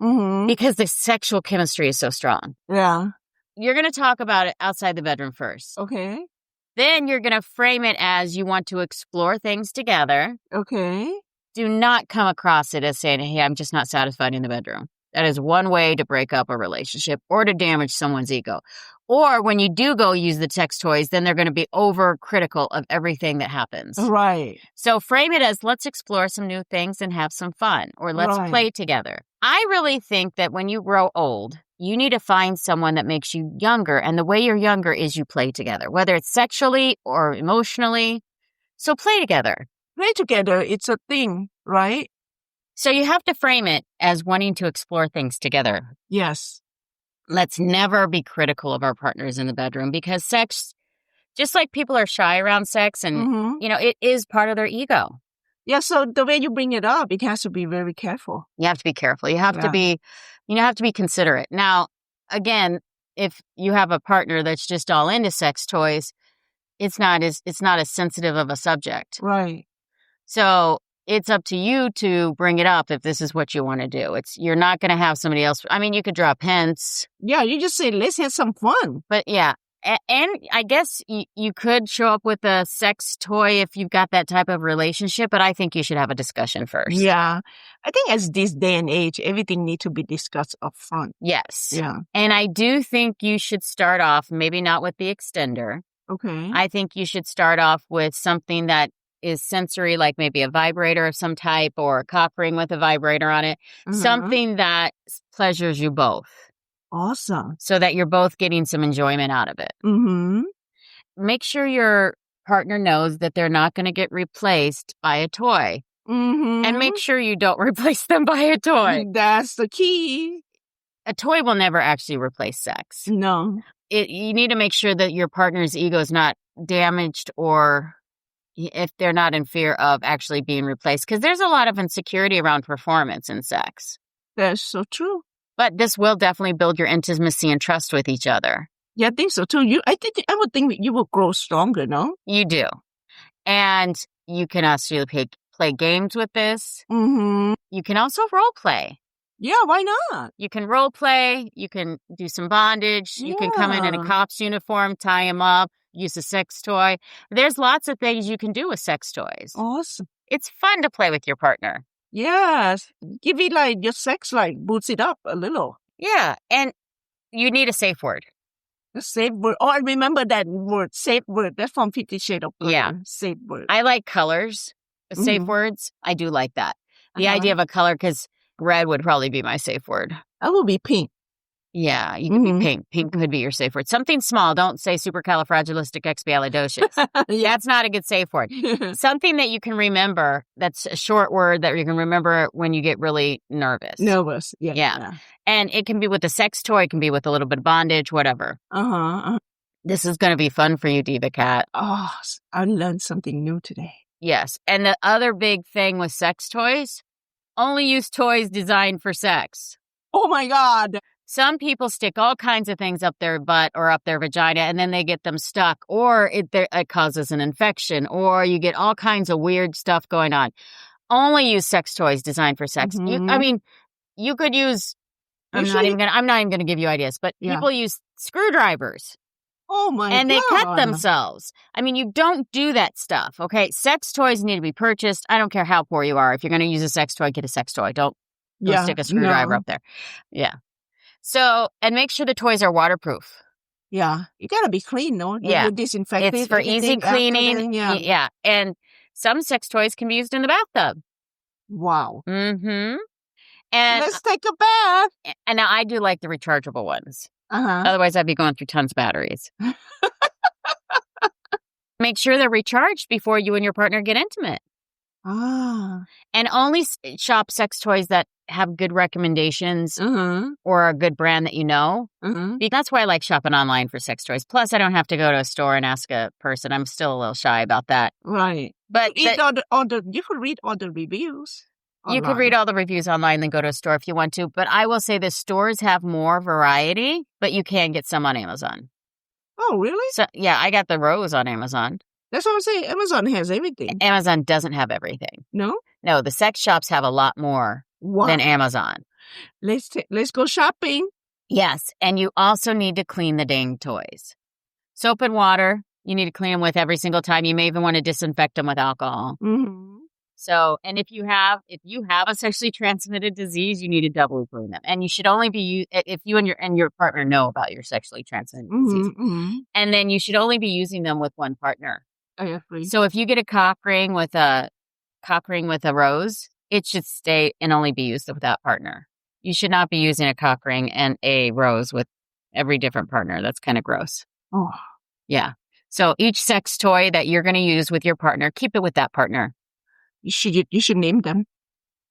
because the sexual chemistry is so strong.
Yeah.
You're going to talk about it outside the bedroom first.
Okay.
Then you're going to frame it as you want to explore things together.
Okay.
do not come across it as saying, hey, I'm just not satisfied in the bedroom. That is one way to break up a relationship or to damage someone's ego. Or when you do go use the sex toys, then they're going to be overcritical of everything that happens.
Right.
So frame it as, let's explore some new things and have some fun, or let's
Right.
play together. I really think that when you grow old, you need to find someone that makes you younger. And the way you're younger is you play together, whether it's sexually or emotionally. So play together.
Play together, it's a thing, right?
So you have to frame it as wanting to explore things together.
Yes.
Let's never be critical of our partners in the bedroom, because sex, just like people are shy around sex, and,
Mm-hmm.
it is part of their ego.
Yeah, so the way you bring it up, it has to be very careful.
You have to be careful. You have to
Yeah.
be, have to be considerate. Now, again, if you have a partner that's just all into sex toys, it's not as sensitive of a subject.
Right.
So it's up to you to bring it up if this is what you want to do. You're not going to have somebody else. I mean, you could drop hints.
Yeah, you just say, let's have some fun.
But yeah, and I guess you could show up with a sex toy if you've got that type of relationship, but I think you should have a discussion first.
Yeah. I think as this day and age, everything needs to be discussed up front.
Yes.
Yeah.
And I do think you should start off, maybe not with the extender.
Okay.
I think you should start off with something that is sensory, like maybe a vibrator of some type, or a cock ring with a vibrator on it.
Mhm.
Something that pleasures you both,
Awesome.
so that you're both getting some enjoyment out of it.
Mm-hmm.
Make sure your partner knows that they're not going to get replaced by a toy.
Mm-hmm.
And make sure you don't replace them by a toy.
That's the key.
A toy will never actually replace sex.
No.
You need to make sure that your partner's ego is not damaged, or if they're not in fear of actually being replaced. Because there's a lot of insecurity around performance in sex.
That's so true.
But this will definitely build your intimacy and trust with each other.
Yeah, I think so too. I would think you will grow stronger, no?
You do. And you can also play games with this.
Mm-hmm.
You can also role play.
Yeah, why not?
You can role play. You can do some bondage. You can come in a
Yeah.
cop's uniform, tie him up, use a sex toy. There's lots of things you can do with sex toys.
Awesome.
It's fun to play with your partner.
Yes. Give it like your sex life, boosts it up a little.
Yeah. And you need a safe word.
The safe word. Oh, I remember that word, safe word. That's from 50 Shades of Grey.
Yeah.
Safe word.
I like colors, safe
Mhm.
words. I do like that. The
Uh-huh.
idea of a color, because red would probably be my safe word.
I will be pink.
Yeah, you can
Mhm.
be pink. Pink could be your safe word. Something small. Don't say supercalifragilisticexpialidocious.
Yeah.
That's not a good safe word. Something that you can remember, that's a short word that you can remember when you get really nervous.
Nervous. Yeah.
Yeah. And it can be with a sex toy. It can be with a little bit of bondage, whatever.
Uh-huh.
This is going to be fun for you, Diva Cat.
Oh, I learned something new today.
Yes. And the other big thing with sex toys, only use toys designed for sex.
Oh my God.
Some people stick all kinds of things up their butt or up their vagina, and then they get them stuck, or it causes an infection, or you get all kinds of weird stuff going on. Only use sex toys designed for sex.
Mhm.
You could use. I'm
Usually-
not even gonna give you ideas, but
Yeah.
people use screwdrivers
Oh my God.
and they cut themselves. You don't do that stuff. Okay, sex toys need to be purchased. I don't care how poor you are. If you're gonna use a sex toy, get a sex toy. Don't
Yeah.
stick a screwdriver
No.
up there. Yeah. So, and make sure the toys are waterproof.
Yeah. You gotta be clean, no?
Yeah.
You disinfect it.
It's for easy
everything after
cleaning.
then, Yeah.
And some sex toys can be used in the bathtub.
Wow.
Mm-hmm. And
Let's take a bath.
now I do like the rechargeable ones.
Uh-huh.
Otherwise, I'd be going through tons of batteries. Make sure they're recharged before you and your partner get intimate.
Ah.
And only shop sex toys that have good recommendations
Uh-huh.
or a good brand that you know.
Uh-huh.
That's why I like shopping online for sex toys. Plus, I don't have to go to a store and ask a person. I'm still a little shy about that.
Right.
But
You could read all the reviews.
you could read all the reviews online, then go to a store if you want to. But I will say the stores have more variety, but you can get some on Amazon.
Oh, really?
So, yeah, I got the rose on Amazon.
That's what I'm saying. Amazon has everything.
Amazon doesn't have everything.
No?
No, the sex shops have a lot more
Wow.
than Amazon.
Let's go shopping.
Yes, and you also need to clean the dang toys. Soap and water, you need to clean them with every single time. You may even want to disinfect them with alcohol.
Mm-hmm.
So, and if you have a sexually transmitted disease, you need to doubly clean them. And you should only be if you and your partner know about your sexually transmitted disease. And then you should only be using them with one partner.
I agree.
So if you get a cock ring with a rose, it should stay and only be used with that partner. You should not be using a cock ring and a rose with every different partner. That's kind of gross.
Oh.
Yeah. So each sex toy that you're going to use with your partner, keep it with that partner.
You should name them.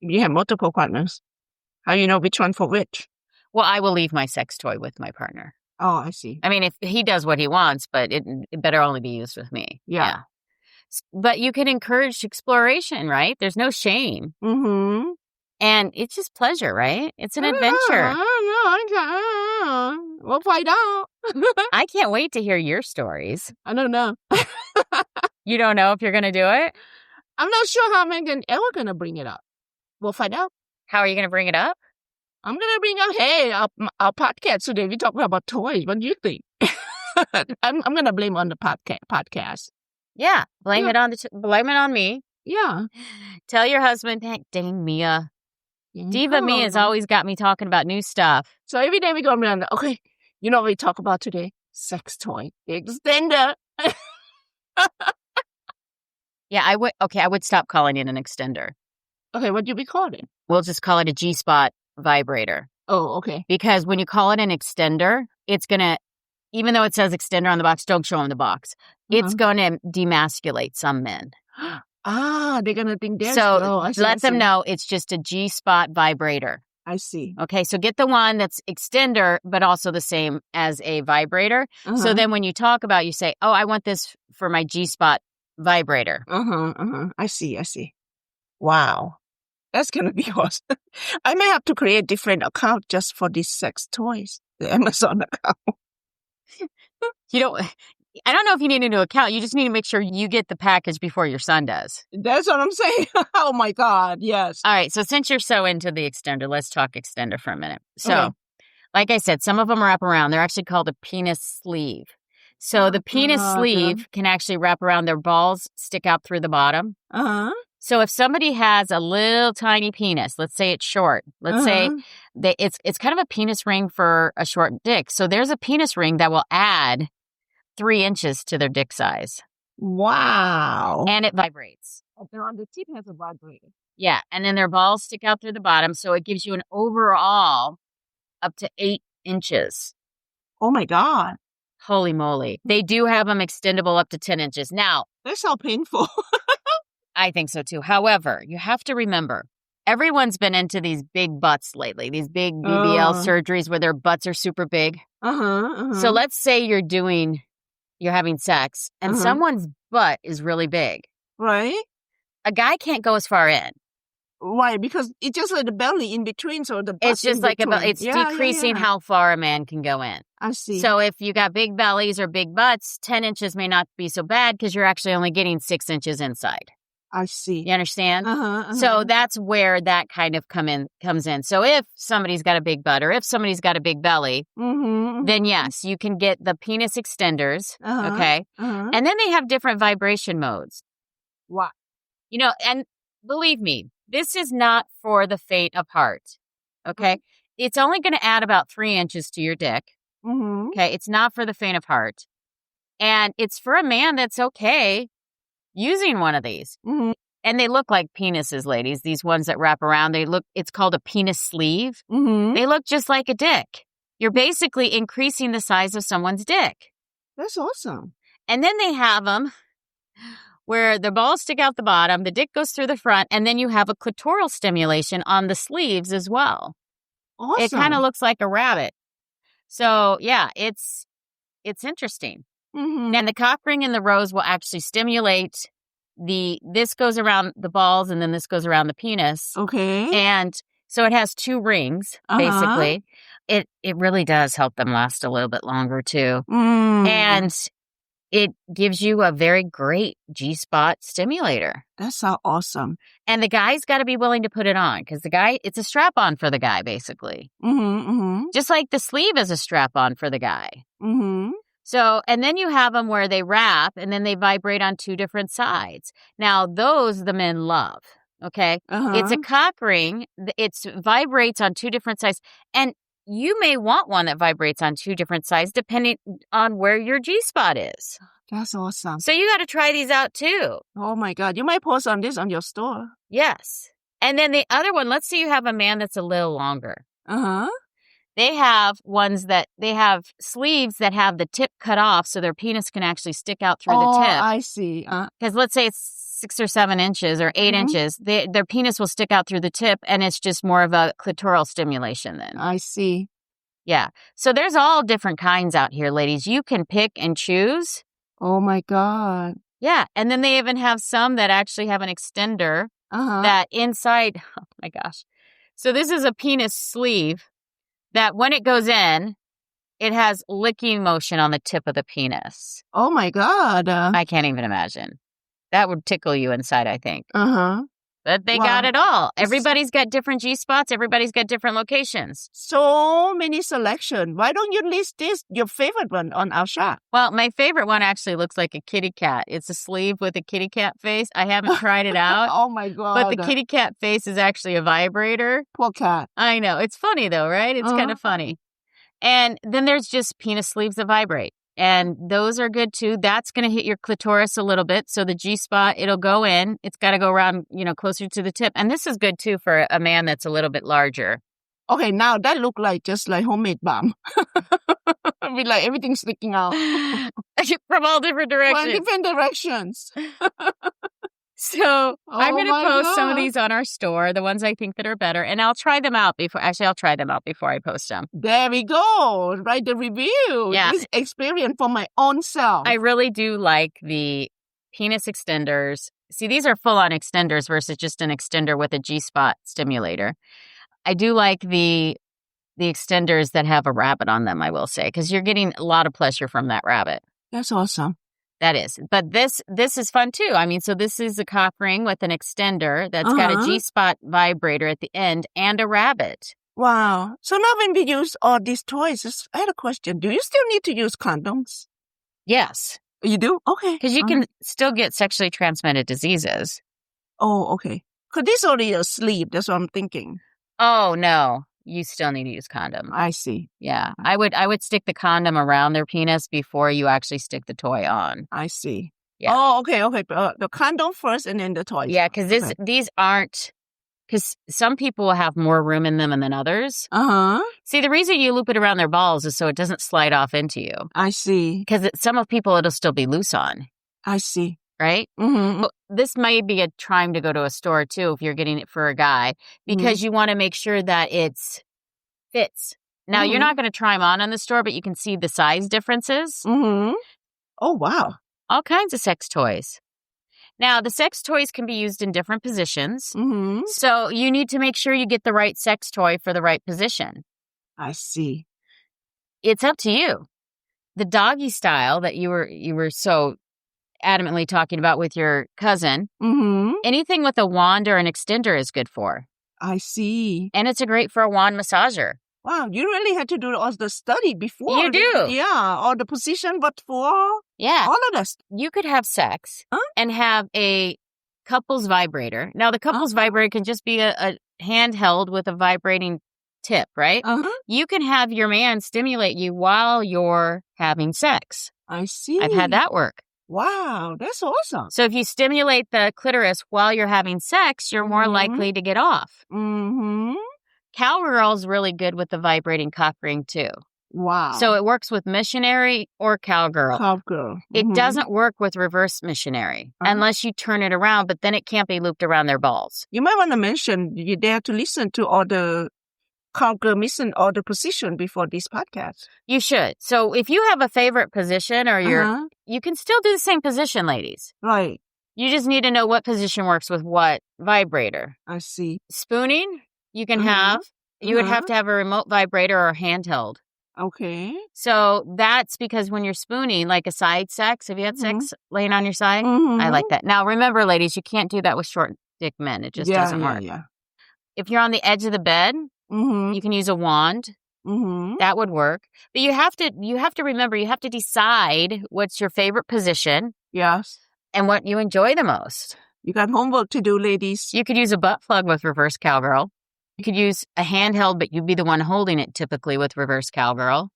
You have multiple partners. How you know which one for which?
Well, I will leave my sex toy with my partner.
Oh, I see.
I mean, if he does what he wants, but it better only be used with me.
Yeah.
But you can encourage exploration, right? There's no shame.
Mm-hmm.
And it's just pleasure, right? It's an adventure.
We'll find out.
I can't wait to hear your stories.
I don't know.
You don't know if you're going to do it?
I'm not sure how I'm ever going to bring it up. We'll find out.
How are you going to bring it up?
I'm going to bring up, hey, our podcast today. We talk about toys. What do you think? I'm going to blame on the podcast.
Yeah. Blame it on me.
Yeah.
Tell your husband, dang Mia. Diva Mia has always got me talking about new stuff.
So every day we go around, okay, you know what we talk about today? Sex toy. Extender.
Yeah, I would stop calling it an extender.
Okay, what do we call it?
We'll just call it a G-spot vibrator.
Oh, okay.
Because when you call it an extender, it's going to, even though it says extender on the box, don't show them the box. It's going to demasculate some men.
They're going to think they're
so let them know it's just a G-spot vibrator.
I see.
Okay, so get the one that's extender, but also the same as a vibrator. So then when you talk about, you say, oh, I want this for my G-spot vibrator.
I see. Wow. That's going to be awesome. I may have to create a different account just for these sex toys. The Amazon account.
I don't know if you need a new account. You just need to make sure you get the package before your son does.
That's what I'm saying. Oh my God. Yes.
All right. So since you're so into the extender, let's talk extender for a minute. So like I said, some of them wrap around. They're actually called a penis sleeve. So the penis sleeve can actually wrap around. Their balls stick out through the bottom. So if somebody has a little tiny penis, let's say it's short, let's say that it's kind of a penis ring for a short dick. So there's a penis ring that will add 3 inches to their dick size.
Wow.
And it vibrates.
The tip has a vibrator.
Yeah. And then their balls stick out through the bottom. So it gives you an overall up to 8 inches.
Oh my God.
Holy moly. They do have them extendable up to 10 inches. Now,
that's how painful.
I think so too. However, you have to remember, everyone's been into these big butts lately, these big BBL surgeries where their butts are super big. So let's say you're having sex and someone's butt is really big.
Right.
A guy can't go as far in.
Why? Because it's just like the belly in between. So the
it's just like it's decreasing how far a man can go in.
I see.
So if you got big bellies or big butts, 10 inches may not be so bad because you're actually only getting 6 inches inside.
I see.
You understand? So that's where that kind of comes in. So if somebody's got a big butt or if somebody's got a big belly, then yes, you can get the penis extenders. Okay. And then they have different vibration modes.
Wow.
And believe me, this is not for the faint of heart. Okay. It's only going to add about 3 inches to your dick. Okay. It's not for the faint of heart. And it's for a man that's okay using one of these. And they look like penises, ladies. These ones that wrap around, it's called a penis sleeve. They look just like a dick. You're basically increasing the size of someone's dick.
That's awesome.
And then they have them where the balls stick out the bottom, the dick goes through the front, and then you have a clitoral stimulation on the sleeves as well.
Awesome.
It kind of looks like a rabbit. So, yeah, it's interesting. And the cock ring and the rose will actually stimulate this goes around the balls and then this goes around the penis.
Okay.
And so it has 2 rings, basically. It really does help them last a little bit longer, too. And it gives you a very great G-spot stimulator.
That's so awesome.
And the guy's got to be willing to put it on because it's a strap-on for the guy, basically. Just like the sleeve is a strap-on for the guy. So, and then you have them where they wrap and then they vibrate on two different sides. Now, those the men love. Okay. It's a cock ring. It vibrates on two different sides. And you may want one that vibrates on two different sides depending on where your G-spot is.
That's awesome.
So you got to try these out too.
Oh my God. You might post on this on your store.
Yes. And then the other one, let's say you have a man that's a little longer.
Uh-huh.
They have ones that they have sleeves that have the tip cut off so their penis can actually stick out through the tip.
I see.
Because let's say it's 6 or 7 inches or 8 inches, their penis will stick out through the tip and it's just more of a clitoral stimulation then.
I see.
Yeah. So there's all different kinds out here, ladies. You can pick and choose.
Oh my God.
Yeah. And then they even have some that actually have an extender that inside. Oh my gosh. So this is a penis sleeve that when it goes in, it has licking motion on the tip of the penis.
Oh my God.
I can't even imagine. That would tickle you inside, I think. But they
Wow.
got it all. Everybody's got different G-spots. Everybody's got different locations.
So many selection. Why don't you list this, your favorite one, on our shop?
Well, my favorite one actually looks like a kitty cat. It's a sleeve with a kitty cat face. I haven't tried it out.
Oh my God.
But the kitty cat face is actually a vibrator.
Poor cat.
I know. It's funny though, right? It's kind of funny. And then there's just penis sleeves that vibrate. And those are good too. That's going to hit your clitoris a little bit. So the G-spot, it'll go in. It's got to go around, closer to the tip. And this is good too for a man that's a little bit larger.
Okay, now that look like just like homemade balm. With like everything sticking out.
From all different directions.
From different directions.
So I'm going to post some of
God.
these on our store, the ones I think that are better. And I'll try them out before I post them.
There we go. Write the review.
Yeah.
This experience for my own self.
I really do like the penis extenders. See, these are full-on extenders versus just an extender with a G-spot stimulator. I do like the extenders that have a rabbit on them, I will say, because you're getting a lot of pleasure from that rabbit.
That's awesome.
That is. But this is fun too. I mean, so this is a cock ring with an extender that's got a G-spot vibrator at the end and a rabbit.
Wow. So now when we use all these toys, I had a question. Do you still need to use condoms?
Yes.
You do? Okay.
Because you can still get sexually transmitted diseases.
Oh, okay. Because this is only a sleeve. That's what I'm thinking.
Oh, no. You still need to use condoms.
I see.
Yeah. I would stick the condom around their penis before you actually stick the toy on.
I see.
Yeah.
Oh, okay. The condom first and then the toys.
Yeah, because these aren't, because some people will have more room in them than others. See, the reason you loop it around their balls is so it doesn't slide off into you.
I see.
Because some of people, it'll still be loose on.
I see.
Right?
Mm-hmm.
Well, this may be a time to go to a store too if you're getting it for a guy, because you want to make sure that it fits. Now, you're not going to try them on in the store, but you can see the size differences.
Oh, wow.
All kinds of sex toys. Now, the sex toys can be used in different positions. So you need to make sure you get the right sex toy for the right position.
I see.
It's up to you. The doggy style that you were so adamantly talking about with your cousin, anything with a wand or an extender is good for.
I see.
And it's great for a wand massager.
Wow, you really had to do all the study before.
You do.
Yeah, all the position, but for all of this.
You could have sex and have a couples vibrator. Now, the couples vibrator can just be a handheld with a vibrating tip, right? You can have your man stimulate you while you're having sex.
I see.
I've had that work.
Wow, that's awesome.
So if you stimulate the clitoris while you're having sex, you're more likely to get off. Cowgirl's really good with the vibrating cock ring too.
Wow.
So it works with missionary or cowgirl.
Cowgirl.
It doesn't work with reverse missionary unless you turn it around, but then it can't be looped around their balls.
You might want to mention you dare to listen to all the cowgirl missing all the position before this podcast.
You should. So if you have a favorite position or you can still do the same position, ladies.
Right.
You just need to know what position works with what vibrator.
I see.
Spooning, you can have. You would have to have a remote vibrator or handheld.
Okay.
So that's because when you're spooning, like a side sex, have you had sex laying on your side? I like that. Now, remember, ladies, you can't do that with short dick men. It just doesn't work.
Yeah.
If you're on the edge of the bed, you can use a wand
Mm-hmm.
That would work. But you have to remember, you have to decide what's your favorite position
Yes.
and what you enjoy the most.
You got homework to do, ladies.
You could use a butt plug with reverse cowgirl. You could use a handheld, but you'd be the one holding it typically with reverse cowgirl.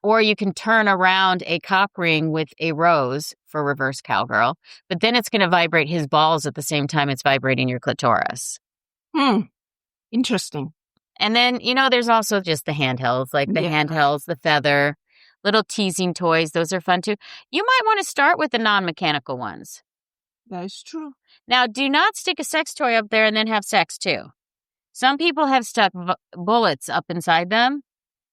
Or you can turn around a cock ring with a rose for reverse cowgirl. But then it's going to vibrate his balls at the same time it's vibrating your clitoris.
Interesting.
And then, there's also just the handhelds, like the handhelds, the feather, little teasing toys. Those are fun too. You might want to start with the non-mechanical ones.
That is true.
Now, do not stick a sex toy up there and then have sex too. Some people have stuck bullets up inside them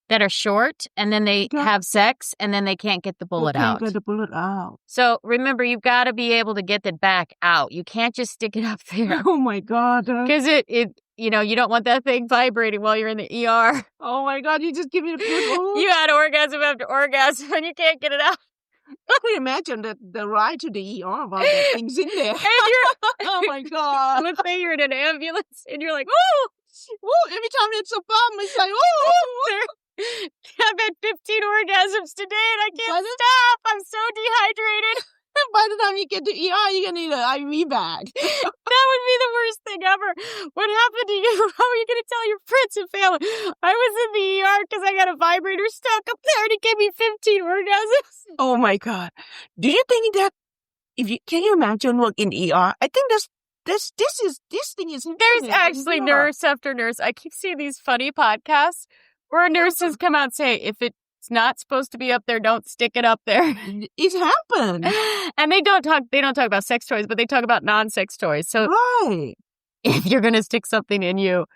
that are short, and then they have sex, and then they can't get the bullet out.
Get the bullet out.
So remember, you've got to be able to get it back out. You can't just stick it up there.
Oh my God.
Because you don't want that thing vibrating while you're in the ER.
Oh my God, you just give me the bullet.
You had orgasm after orgasm, and you can't get it out.
I can imagine the ride to the ER while that thing's in there. Oh my God.
Let's say you're in an ambulance, and you're like, oh!
Every time it's a bomb, it's like, oh!
I've had 15 orgasms today and I can't stop. I'm so dehydrated.
By the time you get to ER, you're going to need an IV bag.
That would be the worst thing ever. What happened to you? How are you going to tell your friends and family? I was in the ER because I got a vibrator stuck up there and it gave me 15 orgasms.
Oh my God. Do you think that can you imagine work in ER? I think this thing is.
There's actually nurse after nurse. I keep seeing these funny podcasts where nurses come out and say, if it's not supposed to be up there, don't stick it up there.
It happened.
And they don't talk about sex toys, but they talk about non-sex toys. So
right.
If you're going to stick something in you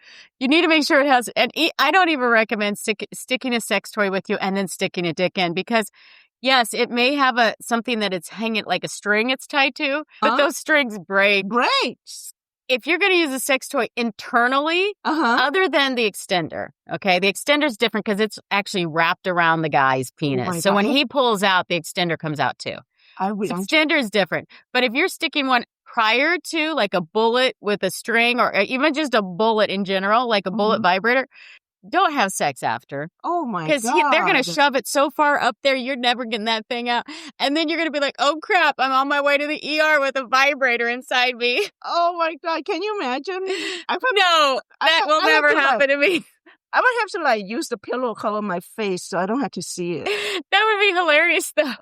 need to make sure it has, and I don't even recommend sticking a sex toy with you and then sticking a dick in, because yes, it may have something that it's hanging like a string it's tied to, but those strings break. If you're going to use a sex toy internally, other than the extender, okay? The extender's different because it's actually wrapped around the guy's penis. So when he pulls out, the extender comes out too. Extender is different. But if you're sticking one prior to, like a bullet with a string, or even just a bullet in general, like a bullet vibrator, don't have sex after.
Oh my God.
Because they're going to shove it so far up there, you're never getting that thing out. And then you're going to be like, oh crap, I'm on my way to the ER with a vibrator inside me.
Oh my God. Can you imagine?
No, that will never happen to me.
I would have to use the pillow cover my face so I don't have to see it.
That would be hilarious though.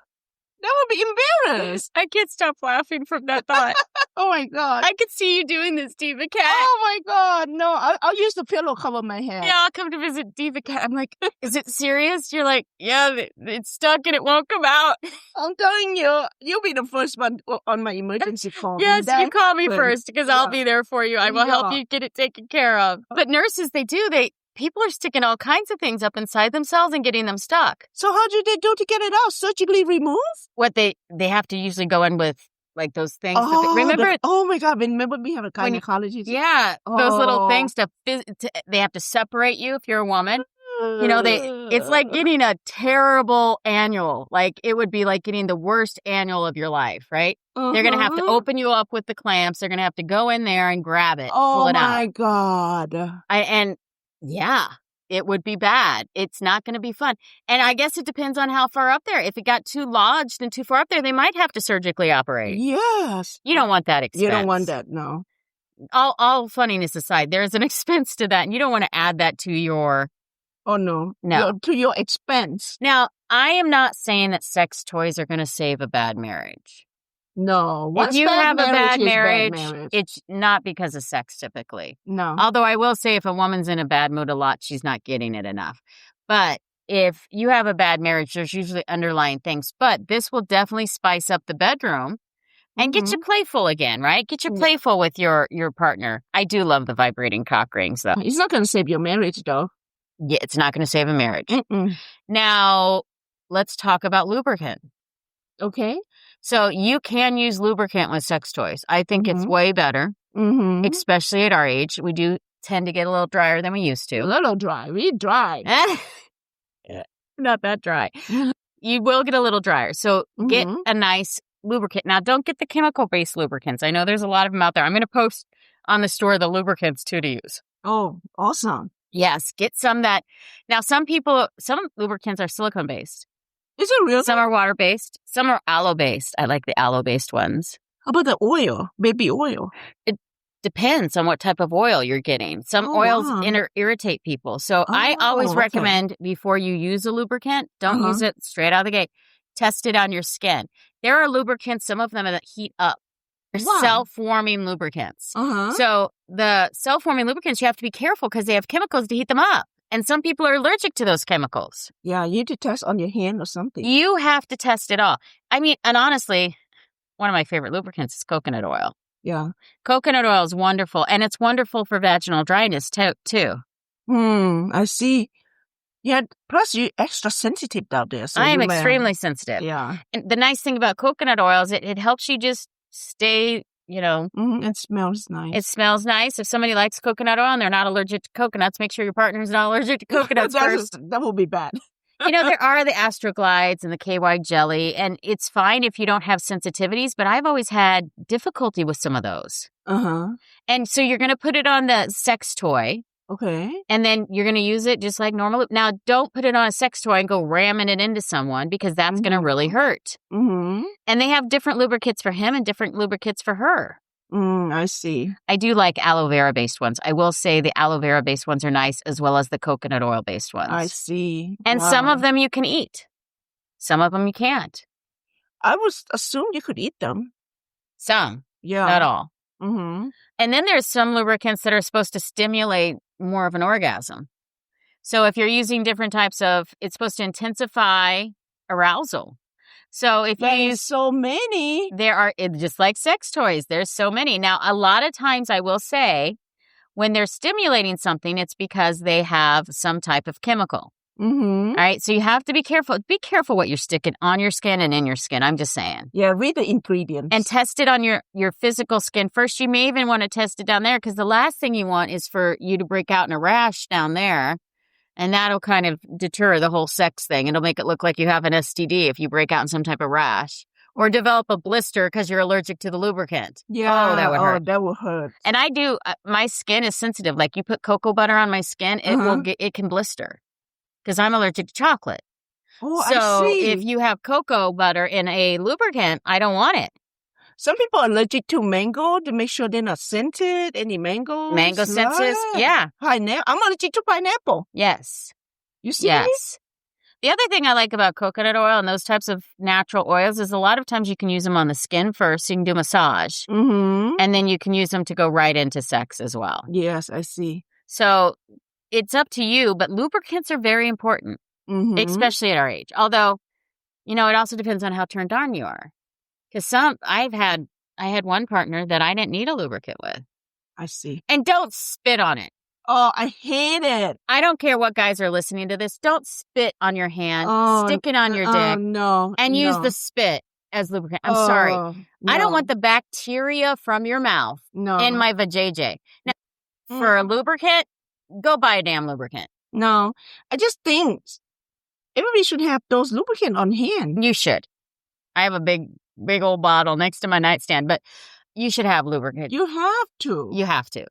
That would be embarrassed.
I can't stop laughing from that thought.
Oh my God.
I could see you doing this, Diva Cat.
Oh my God. No, I'll use the pillow cover my head.
Yeah, I'll come to visit Diva Cat. I'm like, is it serious? You're like, yeah, it's stuck and it won't come out.
I'm telling you, you'll be the first one on my emergency call.
Yes, you call me first because I'll be there for you. I will help you get it taken care of. But nurses, people are sticking all kinds of things up inside themselves and getting them stuck.
So how do they do to get it out? Surgically remove?
What they have to usually go in with, like those things.
Oh my God! Remember we have a gynecologist.
Those little things they have to separate you if you're a woman. It's like getting a terrible annual. Like it would be like getting the worst annual of your life, right? They're going to have to open you up with the clamps. They're going to have to go in there and grab it. Pull it out.
Oh my God!
Yeah, it would be bad. It's not going to be fun. And I guess it depends on how far up there. If it got too lodged and too far up there, they might have to surgically operate.
Yes.
You don't want that expense.
You don't want that, no.
All funniness aside, there's an expense to that, and you don't want to add that to your...
Oh, no. To your expense.
Now, I am not saying that sex toys are going to save a bad marriage.
No.
If you have a bad marriage, it's not because of sex typically.
No.
Although I will say if a woman's in a bad mood a lot, she's not getting it enough. But if you have a bad marriage, there's usually underlying things. But this will definitely spice up the bedroom and get you playful again, right? Get you playful with your partner. I do love the vibrating cock rings, though.
It's not going to save your marriage, though.
Yeah, it's not going to save a marriage. Now, let's talk about lubricant.
Okay.
So you can use lubricant with sex toys. I think it's way better, especially at our age. We do tend to get a little drier than we used to.
A little dry. We dry.
Not that dry. You will get a little drier. So get a nice lubricant. Now, don't get the chemical-based lubricants. I know there's a lot of them out there. I'm going to post on the store the lubricants, too, to use.
Oh, awesome.
Yes, get some that. Now, some lubricants are silicone based.
Is it real?
Some are water based. Some are aloe based. I like the aloe based ones.
How about the oil, baby oil?
It depends on what type of oil you're getting. Some oils irritate people. So I always recommend before you use a lubricant, don't use it straight out of the gate. Test it on your skin. There are lubricants, some of them that heat up. They're self-warming lubricants. So the self-warming lubricants, you have to be careful because they have chemicals to heat them up. And some people are allergic to those chemicals.
Yeah, you need to test on your hand or something.
You have to test it all. I mean, and honestly, one of my favorite lubricants is coconut oil.
Yeah.
Coconut oil is wonderful. And it's wonderful for vaginal dryness, too.
I see. Yeah, plus you're extra sensitive out there. So
I am extremely sensitive.
Yeah.
And the nice thing about coconut oil is it helps you just stay,
it smells nice.
It smells nice. If somebody likes coconut oil and they're not allergic to coconuts, make sure your partner's not allergic to coconuts first.
That will be bad.
There are the Astroglides and the KY jelly, and it's fine if you don't have sensitivities, but I've always had difficulty with some of those. And so you're going to put it on the sex toy.
Okay.
And then you're going to use it just like normal. Now, don't put it on a sex toy and go ramming it into someone because that's going to really hurt. And they have different lubricants for him and different lubricants for her.
I see.
I do like aloe vera based ones. I will say the aloe vera based ones are nice as well as the coconut oil based ones.
I see.
And some of them you can eat. Some of them you can't.
I would assume you could eat them.
Some.
Yeah.
Not all. And then there's some lubricants that are supposed to stimulate more of an orgasm. So if you're using different types it's supposed to intensify arousal. So if you use
so many,
there are just like sex toys. There's so many. Now, a lot of times I will say when they're stimulating something, it's because they have some type of chemical. All right. So you have to be careful. Be careful what you're sticking on your skin and in your skin. I'm just saying.
Yeah. Read the ingredients.
And test it on your physical skin first. You may even want to test it down there because the last thing you want is for you to break out in a rash down there. And that'll kind of deter the whole sex thing. It'll make it look like you have an STD if you break out in some type of rash. Or develop a blister because you're allergic to the lubricant.
Yeah.
Oh, that would hurt.
Oh, that would hurt.
And I do, my skin is sensitive. Like you put cocoa butter on my skin, it can blister. Because I'm allergic to chocolate.
Oh,
so
I see.
If you have cocoa butter in a lubricant, I don't want it.
Some people are allergic to mango to make sure they're not scented. Any mango?
Mango senses? Yeah.
Pineapple. I'm allergic to pineapple.
Yes.
You see?
Yes. The other thing I like about coconut oil and those types of natural oils is a lot of times you can use them on the skin first. So you can do massage. And then you can use them to go right into sex as well.
Yes, I see.
So it's up to you, but lubricants are very important, especially at our age. Although, it also depends on how turned on you are. Because I had one partner that I didn't need a lubricant with.
I see.
And don't spit on it.
Oh, I hate it.
I don't care what guys are listening to this. Don't spit on your hand. Stick it on your dick.
No.
And use the spit as lubricant. I'm sorry. No. I don't want the bacteria from your mouth in my vajayjay. Now, for a lubricant, go buy a damn lubricant.
No. I just think everybody should have those lubricant on hand.
You should. I have a big old bottle next to my nightstand, but you should have lubricant.
You have to.
You have to.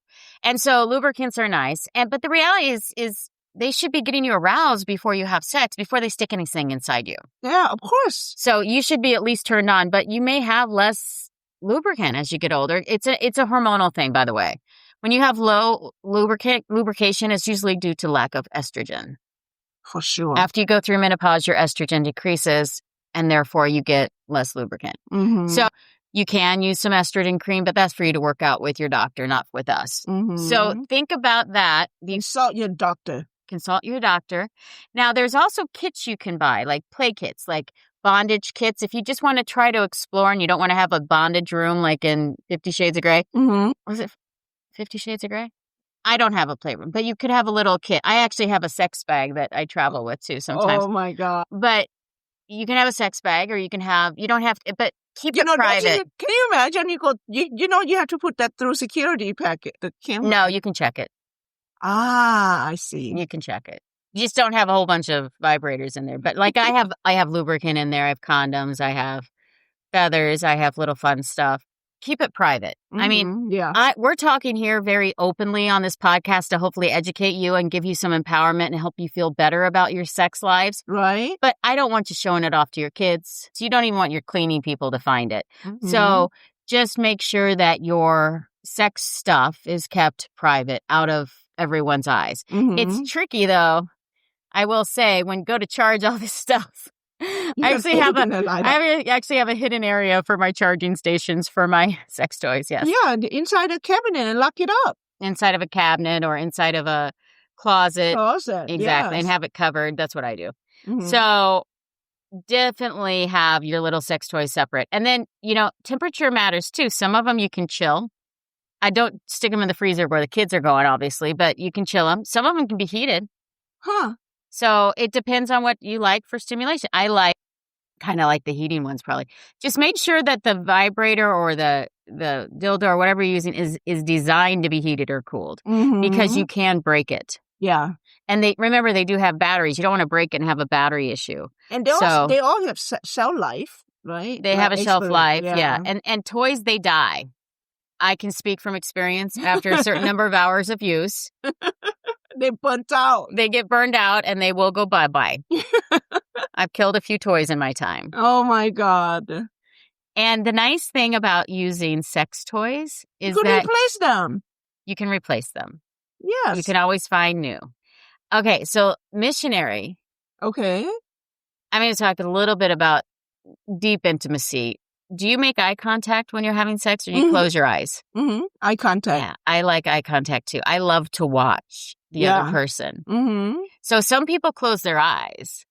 And so lubricants are nice. But the reality is they should be getting you aroused before you have sex, before they stick anything inside you.
Yeah, of course.
So you should be at least turned on, but you may have less lubricant as you get older. It's a hormonal thing, by the way. When you have low lubrication, it's usually due to lack of estrogen.
For sure.
After you go through menopause, your estrogen decreases, and therefore you get less lubricant. So you can use some estrogen cream, but that's for you to work out with your doctor, not with us. So think about that.
Consult your doctor.
Consult your doctor. Now, there's also kits you can buy, like play kits, like bondage kits. If you just want to try to explore and you don't want to have a bondage room like in 50 Shades of Grey. Was it 50 Shades of Grey? I don't have a playroom, but you could have a little kit. I actually have a sex bag that I travel with too sometimes.
Oh my God.
But you can have a sex bag or you don't have to, but keep it private.
Can you imagine you have to put that through security packet, the camera?
No, you can check it.
Ah, I see.
You can check it. You just don't have a whole bunch of vibrators in there. But like I have lubricant in there. I have condoms. I have feathers. I have little fun stuff. keep it private. I mean,
yeah.
we're talking here very openly on this podcast to hopefully educate you and give you some empowerment and help you feel better about your sex lives.
Right.
But I don't want you showing it off to your kids. So you don't even want your cleaning people to find it.
Mm-hmm.
So just make sure that your sex stuff is kept private out of everyone's eyes.
Mm-hmm.
It's tricky, though. I will say, when you go to charge all this stuff, I actually have a hidden area for my charging stations for my sex toys. Yes.
Yeah, inside a cabinet and lock it up.
Inside of a cabinet or inside of a closet. Exactly.
Yes.
And have it covered. That's what I do.
Mm-hmm.
So definitely have your little sex toys separate. And then, temperature matters too. Some of them you can chill. I don't stick them in the freezer where the kids are going, obviously, but you can chill them. Some of them can be heated.
Huh.
So it depends on what you like for stimulation. I kind of like the heating ones probably. Just make sure that the vibrator or the dildo or whatever you're using is designed to be heated or cooled because you can break it.
Yeah.
And they do have batteries. You don't want to break it and have a battery issue.
And they all have shelf life, right?
They have a shelf life, yeah. And toys, they die. I can speak from experience after a certain number of hours of use.
They burnt out.
They get burned out and they will go bye-bye. I've killed a few toys in my time.
Oh, my God.
And the nice thing about using sex toys is
you can
that
replace them.
You can replace them.
Yes.
You can always find new. Okay, so missionary.
Okay.
I'm going to talk a little bit about deep intimacy. Do you make eye contact when you're having sex or do you close your eyes?
Mm-hmm. Eye contact.
Yeah, I like eye contact too. I love to watch the other person.
Mm-hmm.
So some people close their eyes.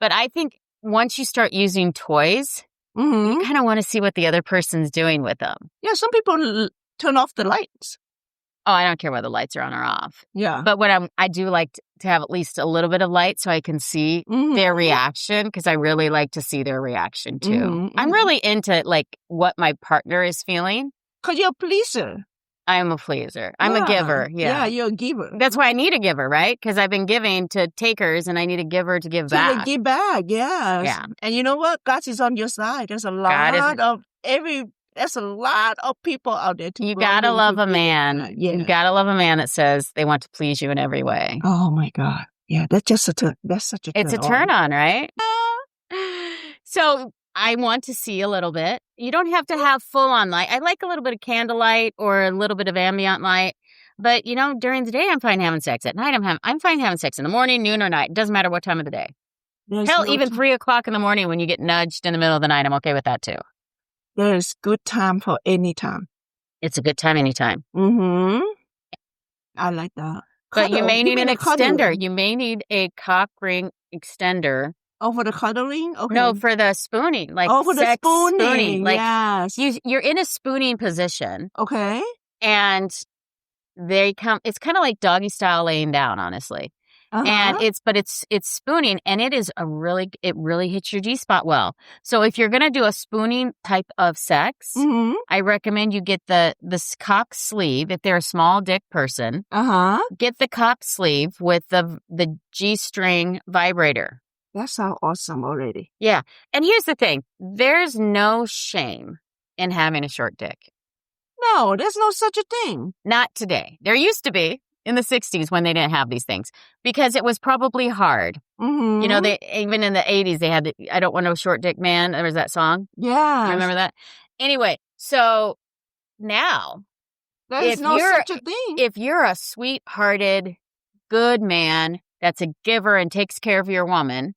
But I think once you start using toys, you kind of want to see what the other person's doing with them.
Yeah, some people turn off the lights.
Oh, I don't care whether the lights are on or off.
Yeah.
But I do like to have at least a little bit of light so I can see their reaction because I really like to see their reaction too.
Mm-hmm.
I'm really into what my partner is feeling.
Because you're a pleaser.
I am a pleaser. I'm a giver. Yeah.
Yeah, you're a giver.
That's why I need a giver, right? Because I've been giving to takers and I need a giver to give back.
To give back, yes.
Yeah.
And you know what? God is on your side. There's a lot of people out there.
You gotta love a man.
Yeah.
You gotta love a man that says they want to please you in every way.
Oh my God. Yeah, that's such a turn.
It's a turn on, right? So I want to see a little bit. You don't have to have full on light. I like a little bit of candlelight or a little bit of ambient light. But during the day, I'm fine having sex. At night, I'm fine having sex in the morning, noon, or night. It doesn't matter what time of the day. Hell, even 3 o'clock in the morning when you get nudged in the middle of the night, I'm okay with that too.
There's good time for any time.
It's a good time anytime.
Mm-hmm. I like that.
But you may need an extender. You may need a cock ring extender.
Oh, for the cuddling? Okay.
No, for the spooning.
for the spooning.
Yes. You're in a spooning position.
Okay.
And it's kind of like doggy style laying down, honestly.
Uh-huh.
And it's spooning and it really hits your G-spot well. So if you're going to do a spooning type of sex, I recommend you get the cock sleeve. If they're a small dick person, get the cock sleeve with the G-string vibrator.
That sounds awesome already.
Yeah. And here's the thing. There's no shame in having a short dick.
No, there's no such a thing.
Not today. There used to be. In the 60s when they didn't have these things because it was probably hard.
Mm-hmm.
They even in the 80s they had I don't want no short dick man. There was that song.
Yeah.
Remember that? Anyway, so now
there's no such a thing.
If you're a sweet-hearted, good man that's a giver and takes care of your woman,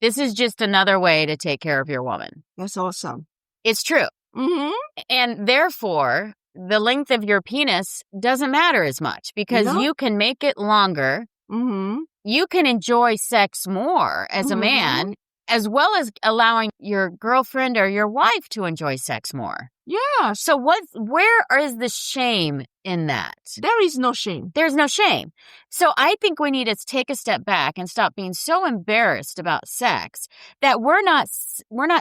this is just another way to take care of your woman.
That's awesome.
It's true.
Mm-hmm.
And therefore, the length of your penis doesn't matter as much because you can make it longer.
Mm-hmm.
You can enjoy sex more as a man, as well as allowing your girlfriend or your wife to enjoy sex more.
Yeah.
So where is the shame in that?
There is no shame.
There's no shame. So I think we need to take a step back and stop being so embarrassed about sex that we're not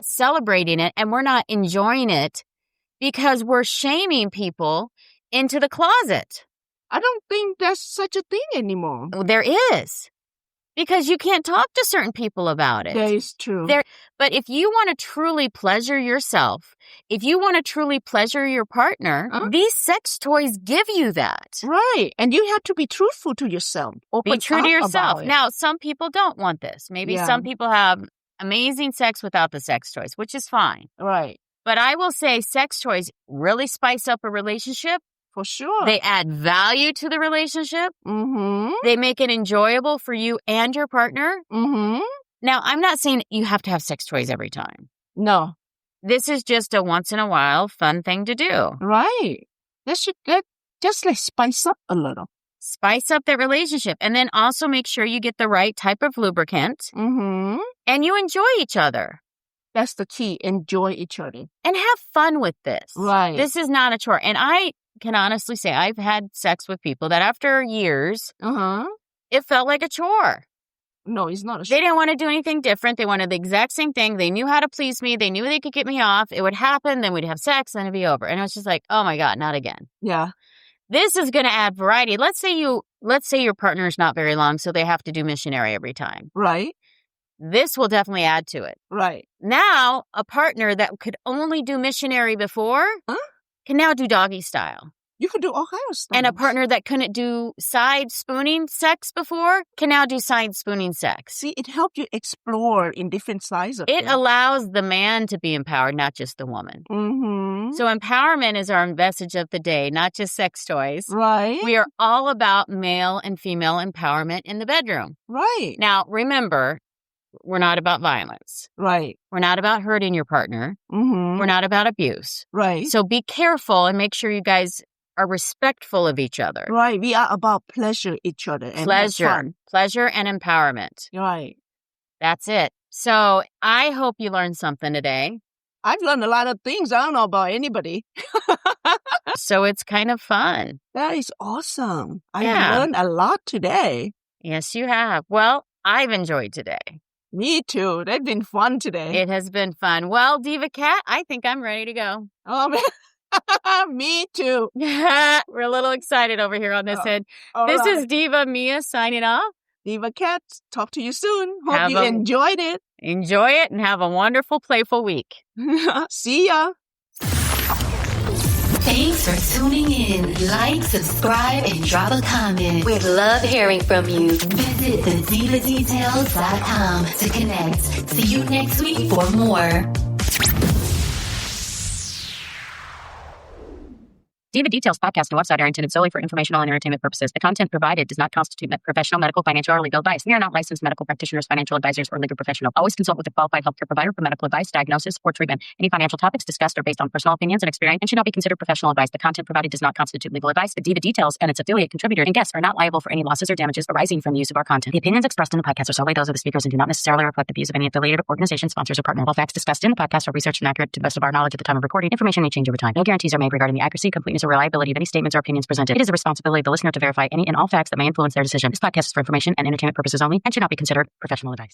celebrating it and we're not enjoying it. Because we're shaming people into the closet.
I don't think there's such a thing anymore.
There is. Because you can't talk to certain people about it.
That is true.
But if you want to truly pleasure yourself, if you want to truly pleasure your partner, these sex toys give you that.
Right. And you have to be truthful to yourself.
Be true to yourself. Now, some people don't want this. Maybe some people have amazing sex without the sex toys, which is fine.
Right.
But I will say sex toys really spice up a relationship.
For sure.
They add value to the relationship.
Mm-hmm.
They make it enjoyable for you and your partner.
Mm-hmm.
Now, I'm not saying you have to have sex toys every time.
No.
This is just a once in a while fun thing to do.
Right. Just like spice up a little.
Spice up that relationship. And then also make sure you get the right type of lubricant.
Mm-hmm.
And you enjoy each other.
That's the key. Enjoy each other.
And have fun with this.
Right.
This is not a chore. And I can honestly say I've had sex with people that after years, it felt like a chore.
No, it's not a chore.
They didn't want to do anything different. They wanted the exact same thing. They knew how to please me. They knew they could get me off. It would happen. Then we'd have sex. Then it'd be over. And I was just like, oh my God, not again.
Yeah.
This is going to add variety. Let's say your partner's not very long, so they have to do missionary every time.
Right.
This will definitely add to it.
Right.
Now, a partner that could only do missionary before can now do doggy style.
You can do all kinds of stuff.
And a partner that couldn't do side spooning sex before can now do side spooning sex.
See, it helps you explore in different sizes.
It allows the man to be empowered, not just the woman.
Mm-hmm.
So empowerment is our message of the day, not just sex toys.
Right.
We are all about male and female empowerment in the bedroom.
Right.
Now, remember, we're not about violence.
Right.
We're not about hurting your partner.
Mm-hmm.
We're not about abuse.
Right.
So be careful and make sure you guys are respectful of each other.
Right. We are about pleasure each other. And
Pleasure and empowerment.
Right.
That's it. So I hope you learned something today.
I've learned a lot of things. I don't know about anybody.
So it's kind of fun.
That is awesome. I have learned a lot today.
Yes, you have. Well, I've enjoyed today.
Me too. They've been fun today.
It has been fun. Well, Diva Cat, I think I'm ready to go.
Oh, man. Me too.
We're a little excited over here on this end. This is Diva Mia signing off.
Diva Cat, talk to you soon. Hope you enjoyed it.
Enjoy it and have a wonderful, playful week.
See ya.
Thanks for tuning in. Like, subscribe, and drop a comment. We'd love hearing from you. Visit thedivadetails.com to connect. See you next week for more.
Diva Details podcast and website are intended solely for informational and entertainment purposes. The content provided does not constitute professional, medical, financial, or legal advice. We are not licensed medical practitioners, financial advisors, or legal professionals. Always consult with a qualified healthcare provider for medical advice, diagnosis, or treatment. Any financial topics discussed are based on personal opinions and experience and should not be considered professional advice. The content provided does not constitute legal advice. The Diva Details and its affiliate, contributor, and guests are not liable for any losses or damages arising from the use of our content. The opinions expressed in the podcast are solely those of the speakers and do not necessarily reflect the views of any affiliated organization, sponsors, or partner. All facts discussed in the podcast are researched and accurate to the best of our knowledge at the time of recording. Information may change over time. No guarantees are made regarding the accuracy, completeness, or reliability of any statements or opinions presented. It is the responsibility of the listener to verify any and all facts that may influence their decision. This podcast is for information and entertainment purposes only and should not be considered professional advice.